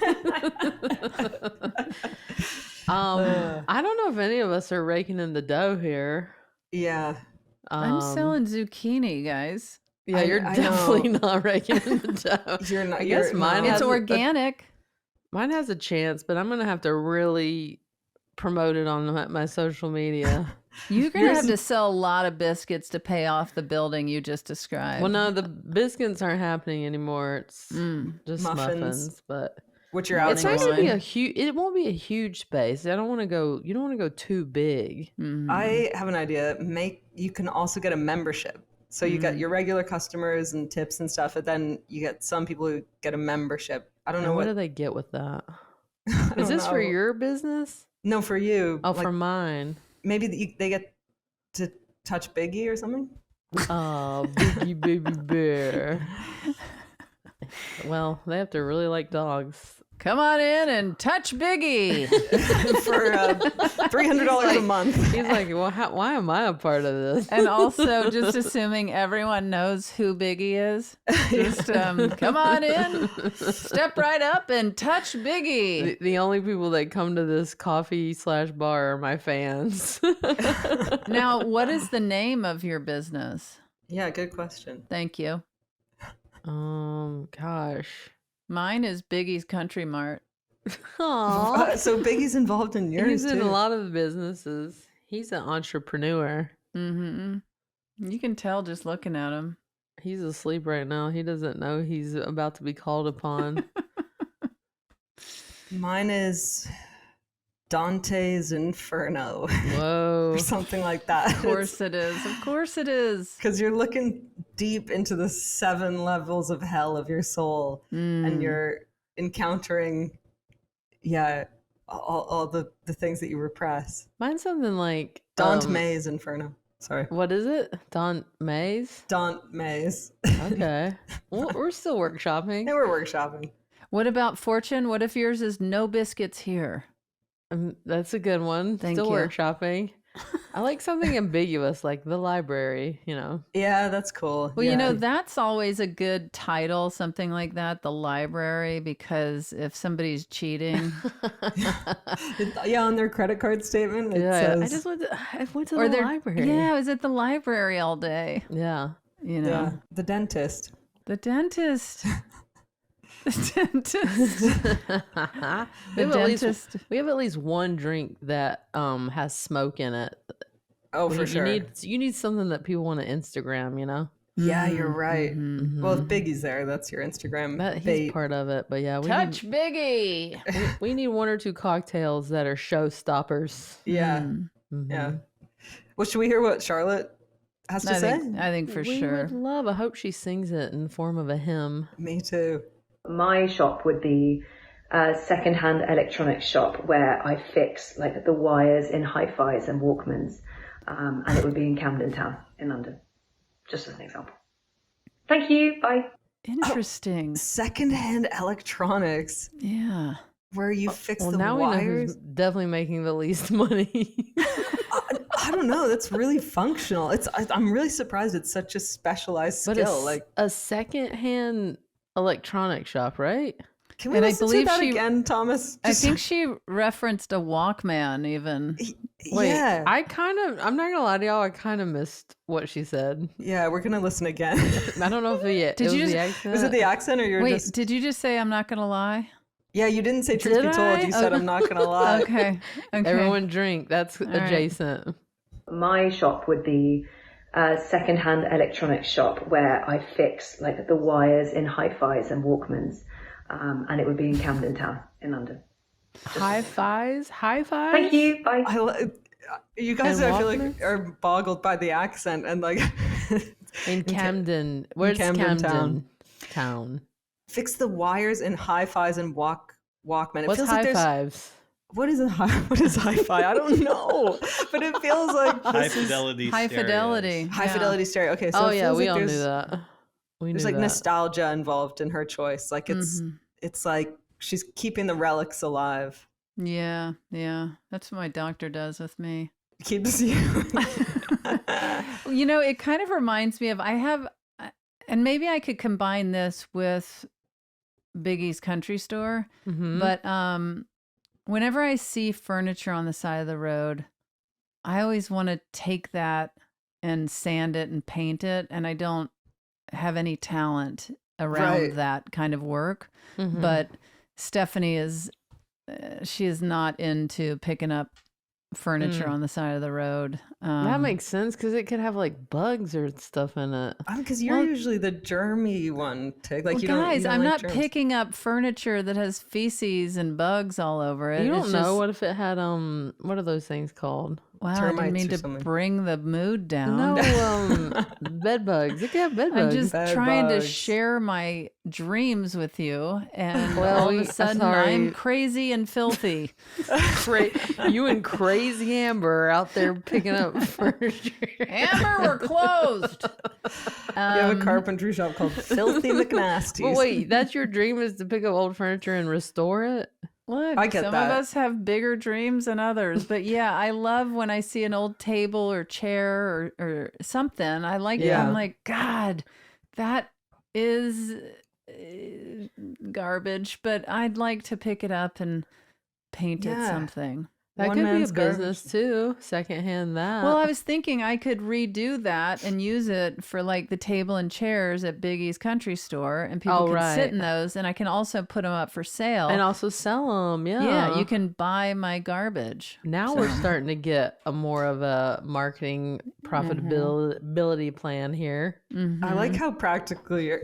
[SPEAKER 2] I don't know if any of us are raking in the dough here.
[SPEAKER 3] Yeah,
[SPEAKER 5] I'm selling zucchini, guys.
[SPEAKER 2] Yeah,
[SPEAKER 3] I-
[SPEAKER 2] you're
[SPEAKER 3] I
[SPEAKER 2] definitely
[SPEAKER 3] know.
[SPEAKER 2] not raking in the dough.
[SPEAKER 3] you're not.
[SPEAKER 2] I guess
[SPEAKER 3] you're,
[SPEAKER 2] mine
[SPEAKER 3] no.
[SPEAKER 5] It's
[SPEAKER 2] has
[SPEAKER 5] organic.
[SPEAKER 2] Mine has a chance, but I'm gonna have to really promote it on my social media.
[SPEAKER 5] You're going to
[SPEAKER 3] Yours
[SPEAKER 5] have
[SPEAKER 3] is-
[SPEAKER 5] to sell a lot of biscuits to pay off the building you just described.
[SPEAKER 2] Well, no, the biscuits aren't happening anymore. It's just
[SPEAKER 3] Muffins.
[SPEAKER 2] muffins, but
[SPEAKER 3] What's your
[SPEAKER 2] it's
[SPEAKER 3] outside?
[SPEAKER 2] not gonna be a huge. It won't be a huge space. I don't want to go. You don't want to go too big.
[SPEAKER 3] I have an idea. You can also get a membership. So you get your regular customers and tips and stuff, and then you get some people who get a membership. I don't know
[SPEAKER 2] And what
[SPEAKER 3] what.
[SPEAKER 2] do they get with that?
[SPEAKER 3] I
[SPEAKER 2] Is
[SPEAKER 3] don't
[SPEAKER 2] this for
[SPEAKER 3] know.
[SPEAKER 2] your business?
[SPEAKER 3] No, for you.
[SPEAKER 2] Oh,
[SPEAKER 3] Like,
[SPEAKER 2] for mine.
[SPEAKER 3] maybe they get to touch Biggie or something.
[SPEAKER 2] Oh, Biggie baby bear. Well, they have to really like dogs.
[SPEAKER 5] Come on in and touch Biggie.
[SPEAKER 3] For $300 a month.
[SPEAKER 2] He's like, well, why am I a part of this?
[SPEAKER 5] And also, just assuming everyone knows who Biggie is, just come on in, step right up and touch Biggie.
[SPEAKER 2] The only people that come to this coffee/bar are my fans.
[SPEAKER 5] Now, what is the name of your business?
[SPEAKER 3] Yeah, good question.
[SPEAKER 5] Thank you.
[SPEAKER 2] Gosh.
[SPEAKER 5] Mine is Biggie's Country Mart.
[SPEAKER 2] Aww.
[SPEAKER 3] So Biggie's involved in yours
[SPEAKER 2] He's in
[SPEAKER 3] too.
[SPEAKER 2] a lot of businesses. He's an entrepreneur.
[SPEAKER 5] Mm-hmm. You can tell just looking at him.
[SPEAKER 2] He's asleep right now. He doesn't know he's about to be called upon.
[SPEAKER 3] Mine is Dante's Inferno
[SPEAKER 2] Whoa.
[SPEAKER 3] or something like that.
[SPEAKER 5] Of course it is. Of course it is.
[SPEAKER 3] Because you're looking deep into the 7 levels of hell of your soul, and you're encountering, all the things that you repress.
[SPEAKER 2] Mine's something like
[SPEAKER 3] Daunt May's Inferno. Sorry.
[SPEAKER 2] What is it? Daunt Mays?
[SPEAKER 3] Daunt May's.
[SPEAKER 2] Okay. Well, we're still workshopping.
[SPEAKER 3] They were workshopping.
[SPEAKER 5] What about Fortune? What if yours is no biscuits here?
[SPEAKER 2] That's a good one.
[SPEAKER 5] Thank
[SPEAKER 2] Still
[SPEAKER 5] you.
[SPEAKER 2] workshopping. I like something ambiguous, like the library,
[SPEAKER 3] Yeah, that's cool.
[SPEAKER 5] Well,
[SPEAKER 3] yeah.
[SPEAKER 5] that's always a good title, something like that, the library, because if somebody's cheating,
[SPEAKER 3] on their credit card statement, it
[SPEAKER 2] Yeah,
[SPEAKER 3] says,
[SPEAKER 2] I went to
[SPEAKER 5] or
[SPEAKER 2] the
[SPEAKER 5] they're,
[SPEAKER 2] library.
[SPEAKER 5] yeah, I was at the library all day,
[SPEAKER 2] Yeah.
[SPEAKER 3] yeah, the dentist.
[SPEAKER 5] The dentist. The dentist.
[SPEAKER 2] we, have
[SPEAKER 5] The
[SPEAKER 2] at least,
[SPEAKER 5] dentist.
[SPEAKER 2] we have at least one drink that has smoke in it.
[SPEAKER 3] Oh, for sure.
[SPEAKER 2] You need something that people want to Instagram,
[SPEAKER 3] Yeah, you're right.
[SPEAKER 5] Mm-hmm.
[SPEAKER 3] Well, if Biggie's there, that's your Instagram
[SPEAKER 2] That he's
[SPEAKER 3] bait.
[SPEAKER 2] part of it, but yeah,
[SPEAKER 5] Touch Biggie.
[SPEAKER 2] we need 1 or 2 cocktails that are showstoppers.
[SPEAKER 3] Yeah,
[SPEAKER 2] Mhm.
[SPEAKER 3] yeah. Well, should we hear what Charlotte has to say?
[SPEAKER 5] I think for
[SPEAKER 2] we
[SPEAKER 5] sure.
[SPEAKER 2] would love. I hope she sings it in the form of a hymn.
[SPEAKER 3] Me too.
[SPEAKER 9] My shop would be a second-hand electronics shop where I fix like the wires in hi-fis and Walkmans, and it would be in Camden Town in London, just as an example. Thank you. Bye.
[SPEAKER 5] Interesting.
[SPEAKER 3] Secondhand electronics
[SPEAKER 5] Yeah.
[SPEAKER 3] where you fix
[SPEAKER 2] Well,
[SPEAKER 3] the
[SPEAKER 2] now we know
[SPEAKER 3] wires.
[SPEAKER 2] who's definitely making the least money.
[SPEAKER 3] I don't know. That's really functional. I'm really surprised it's such a specialized
[SPEAKER 2] But
[SPEAKER 3] skill. Like,
[SPEAKER 2] a secondhand electronic shop, right?
[SPEAKER 3] can we
[SPEAKER 5] and I
[SPEAKER 3] listen
[SPEAKER 5] believe
[SPEAKER 3] to that
[SPEAKER 5] she-
[SPEAKER 3] again, Thomas?
[SPEAKER 5] I think she referenced a Walkman even.
[SPEAKER 2] Wait,
[SPEAKER 3] yeah,
[SPEAKER 2] I'm not gonna lie to y'all, I kind of missed what she said.
[SPEAKER 3] yeah. We're gonna listen again.
[SPEAKER 2] I don't know if it
[SPEAKER 5] Did
[SPEAKER 2] was
[SPEAKER 5] you
[SPEAKER 2] the
[SPEAKER 5] just-
[SPEAKER 2] accent.
[SPEAKER 3] Was it the accent or you're
[SPEAKER 5] Wait,
[SPEAKER 3] just?
[SPEAKER 5] did you just say I'm not going to lie?
[SPEAKER 3] Yeah, you didn't say truth
[SPEAKER 2] Did
[SPEAKER 3] be told.
[SPEAKER 2] I?
[SPEAKER 3] You said I'm not gonna lie.
[SPEAKER 5] Okay.
[SPEAKER 2] Everyone drink. That's adjacent.
[SPEAKER 9] My shop would be a second-hand electronics shop where I fix like the wires in hi-fis and Walkmans, and it would be in Camden Town in London.
[SPEAKER 2] Hi-fis?
[SPEAKER 9] Thank you. Bye.
[SPEAKER 3] You guys,
[SPEAKER 2] And
[SPEAKER 3] I feel
[SPEAKER 2] Walkmans?
[SPEAKER 3] like, are boggled by the accent and like
[SPEAKER 2] In Camden. Where's Camden Town?
[SPEAKER 3] Fix the wires in hi-fis and Walkman. It
[SPEAKER 2] What's
[SPEAKER 3] feels like there's
[SPEAKER 2] hi-fives?
[SPEAKER 3] what is hi-fi? I don't know, but it feels like
[SPEAKER 6] High fidelity.
[SPEAKER 5] High fidelity.
[SPEAKER 3] high fidelity stereo. Okay, so
[SPEAKER 2] Oh
[SPEAKER 3] it
[SPEAKER 2] yeah,
[SPEAKER 3] feels
[SPEAKER 2] we
[SPEAKER 3] like
[SPEAKER 2] all
[SPEAKER 3] there's,
[SPEAKER 2] knew that.
[SPEAKER 3] There's like nostalgia involved in her choice. Like it's like she's keeping the relics alive.
[SPEAKER 5] Yeah. That's what my doctor does with me.
[SPEAKER 3] Keeps you.
[SPEAKER 5] It kind of reminds me of and maybe I could combine this with Biggie's Country Store, but whenever I see furniture on the side of the road, I always want to take that and sand it and paint it, and I don't have any talent around that kind of work. But Stephanie she is not into picking up furniture on the side of the road.
[SPEAKER 2] That makes sense because it could have like bugs or stuff in it.
[SPEAKER 3] Because you're usually the germy one, Tig. Like you
[SPEAKER 5] guys,
[SPEAKER 3] don't
[SPEAKER 5] I'm
[SPEAKER 3] like
[SPEAKER 5] not
[SPEAKER 3] germs.
[SPEAKER 5] picking up furniture that has feces and bugs all over it.
[SPEAKER 2] You don't
[SPEAKER 5] It's
[SPEAKER 2] know
[SPEAKER 5] just,
[SPEAKER 2] what if it had what are those things called?
[SPEAKER 5] wow, I
[SPEAKER 3] termites
[SPEAKER 5] didn't mean
[SPEAKER 3] or
[SPEAKER 5] to
[SPEAKER 3] something.
[SPEAKER 5] bring the mood down.
[SPEAKER 2] No, bed bugs. It could have bed bugs.
[SPEAKER 5] I'm just
[SPEAKER 3] Bed
[SPEAKER 5] trying to
[SPEAKER 3] bugs.
[SPEAKER 5] share my dreams with you, and
[SPEAKER 2] Well,
[SPEAKER 5] all of a sudden
[SPEAKER 2] sorry.
[SPEAKER 5] I'm crazy and filthy.
[SPEAKER 2] You and Crazy Amber are out there picking up furniture.
[SPEAKER 5] Amber, we're closed.
[SPEAKER 3] You have a carpentry shop called Filthy McNasties.
[SPEAKER 2] But wait, that's your dream is to pick up old furniture and restore it?
[SPEAKER 5] Look,
[SPEAKER 3] I get
[SPEAKER 5] some
[SPEAKER 3] that.
[SPEAKER 5] of us have bigger dreams than others, but yeah, I love when I see an old table or chair or something. I like it. I'm like, God, that is garbage, but I'd like to pick it up and paint it something.
[SPEAKER 2] That
[SPEAKER 3] One
[SPEAKER 2] could be a
[SPEAKER 3] man's
[SPEAKER 2] business too. Secondhand that.
[SPEAKER 5] Well, I was thinking I could redo that and use it for like the table and chairs at Biggie's Country Store, and people can sit in those, and I can also put them up for sale
[SPEAKER 2] and also sell them. Yeah.
[SPEAKER 5] Yeah, you can buy my garbage.
[SPEAKER 2] Now we're starting to get a more of a marketing profitability plan here.
[SPEAKER 3] I like how practically you're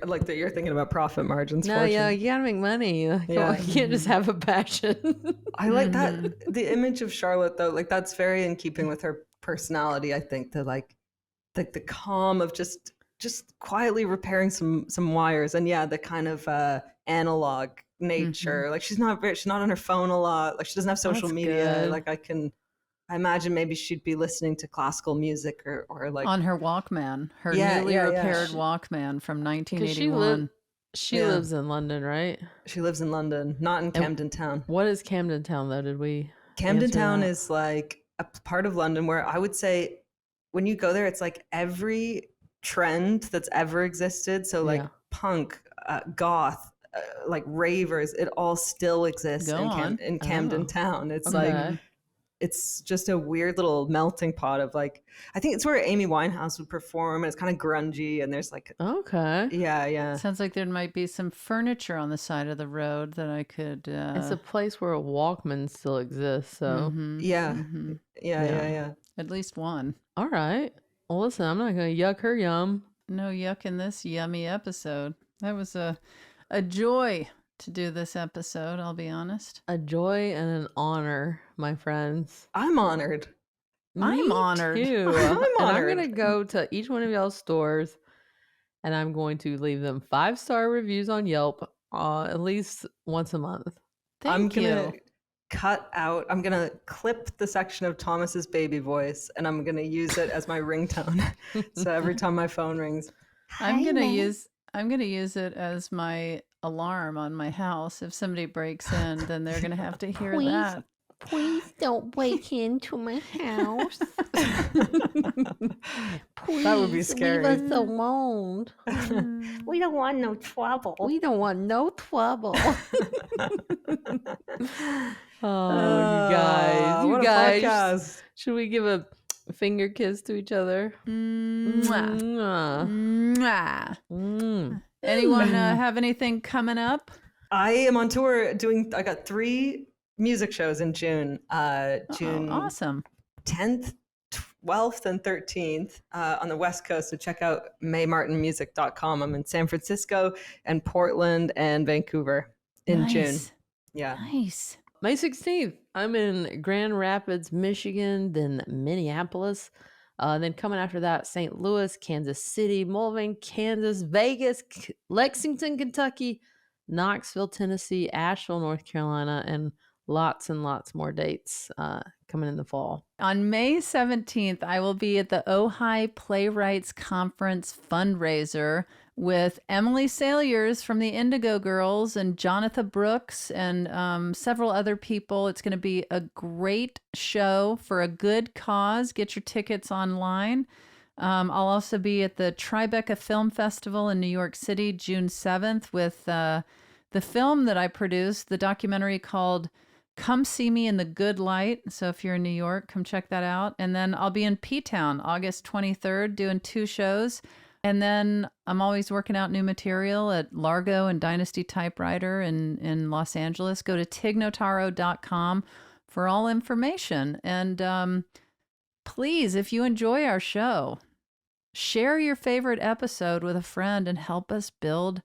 [SPEAKER 3] thinking about profit margins.
[SPEAKER 2] No,
[SPEAKER 3] fortune.
[SPEAKER 2] yeah, you gotta make money. You can't just have a passion.
[SPEAKER 3] I like that. The image of Charlotte, though, like that's very in keeping with her personality. I think the calm of just quietly repairing some wires, and the kind of analog nature. Like she's not on her phone a lot. Like she doesn't have social media.
[SPEAKER 2] Good.
[SPEAKER 3] Like I imagine maybe she'd be listening to classical music or like
[SPEAKER 5] On her Walkman, her newly repaired Walkman from 1981.
[SPEAKER 2] She lives in London, right?
[SPEAKER 3] She lives in London, not in Camden Town.
[SPEAKER 2] What is Camden Town, though? Did we?
[SPEAKER 3] Camden
[SPEAKER 2] answer
[SPEAKER 3] Town
[SPEAKER 2] that?
[SPEAKER 3] is like a part of London where I would say when you go there, it's like every trend that's ever existed. So like punk, goth, like ravers, it all still exists in Camden Town. It's like, it's just a weird little melting pot of like, I think it's where Amy Winehouse would perform, and it's kind of grungy, and there's like, yeah.
[SPEAKER 5] Sounds like there might be some furniture on the side of the road that I could.
[SPEAKER 2] It's a place where a Walkman still exists. So
[SPEAKER 3] yeah.
[SPEAKER 5] At least one.
[SPEAKER 2] All right. Well, listen, I'm not going to yuck her yum.
[SPEAKER 5] No yuck in this yummy episode. That was a joy to do this episode, I'll be honest.
[SPEAKER 2] A joy and an honor, my friends.
[SPEAKER 3] I'm honored.
[SPEAKER 5] I'm honored.
[SPEAKER 2] Too.
[SPEAKER 3] I'm
[SPEAKER 2] And I'm
[SPEAKER 3] honored.
[SPEAKER 2] going to go to each one of y'all's stores, and I'm going to leave them 5-star reviews on Yelp at least once a month.
[SPEAKER 3] I'm
[SPEAKER 5] Thank you.
[SPEAKER 3] I'm gonna clip the section of Thomas's baby voice, and I'm gonna use it as my ringtone. So every time my phone rings,
[SPEAKER 5] I'm gonna use it as my alarm on my house. If somebody breaks in, then they're gonna have to hear that.
[SPEAKER 7] Please don't break into my house. Please
[SPEAKER 3] that would be scary.
[SPEAKER 7] leave us alone. We don't want no trouble.
[SPEAKER 2] We don't want no trouble.
[SPEAKER 3] what
[SPEAKER 2] you
[SPEAKER 3] a
[SPEAKER 2] guys.
[SPEAKER 3] podcast.
[SPEAKER 2] Should we give a finger kiss to each other?
[SPEAKER 5] Mwah.
[SPEAKER 2] Mwah.
[SPEAKER 5] Mwah. Anyone have anything coming up?
[SPEAKER 3] I am on tour I got 3 music shows in June. June
[SPEAKER 5] awesome.
[SPEAKER 3] 10th, 12th, and 13th on the West Coast. So check out maymartinmusic.com. I'm in San Francisco and Portland and Vancouver in June. Yeah.
[SPEAKER 5] Nice.
[SPEAKER 2] May 16th, I'm in Grand Rapids, Michigan, then Minneapolis. Then coming after that, St. Louis, Kansas City, Mulvane, Kansas, Vegas, Lexington, Kentucky, Knoxville, Tennessee, Asheville, North Carolina, and lots more dates coming in the fall.
[SPEAKER 5] On May 17th, I will be at the Ojai Playwrights Conference fundraiser with Emily Salyers from the Indigo Girls and Jonathan Brooks and several other people. It's going to be a great show for a good cause. Get your tickets online. I'll also be at the Tribeca Film Festival in New York City, June 7th, with the film that I produced, the documentary called Come See Me in the Good Light. So if you're in New York, come check that out. And then I'll be in P-Town August 23rd doing 2 shows. And then I'm always working out new material at Largo and Dynasty Typewriter in Los Angeles. Go to tignotaro.com for all information. And please, if you enjoy our show, share your favorite episode with a friend and help us build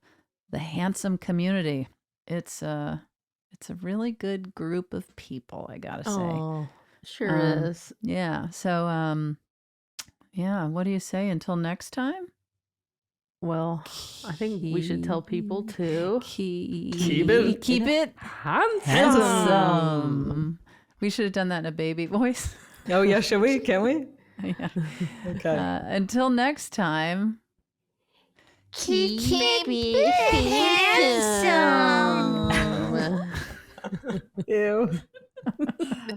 [SPEAKER 5] the handsome community. It's a really good group of people, I gotta say.
[SPEAKER 2] Oh, sure is.
[SPEAKER 5] Yeah. So yeah, what do you say until next time?
[SPEAKER 2] Well, I think we should tell people to
[SPEAKER 5] keep it handsome. We should have done that in a baby voice.
[SPEAKER 3] Oh yeah, should we? Can we?
[SPEAKER 5] Yeah.
[SPEAKER 3] Okay.
[SPEAKER 5] Until next time.
[SPEAKER 7] Keep it handsome.
[SPEAKER 3] Ew.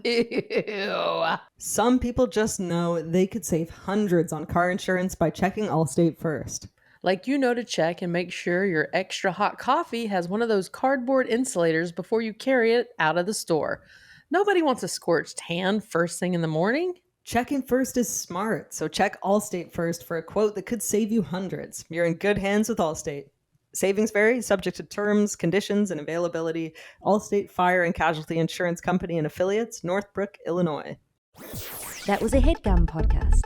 [SPEAKER 2] Ew.
[SPEAKER 3] Some people just know they could save hundreds on car insurance by checking Allstate first.
[SPEAKER 2] Like you know to check and make sure your extra hot coffee has one of those cardboard insulators before you carry it out of the store. Nobody wants a scorched hand first thing in the morning.
[SPEAKER 3] Checking first is smart, so check Allstate first for a quote that could save you hundreds. You're in good hands with Allstate. Savings vary, subject to terms, conditions, and availability. Allstate Fire and Casualty Insurance Company and Affiliates, Northbrook, Illinois.
[SPEAKER 1] That was a HeadGum podcast.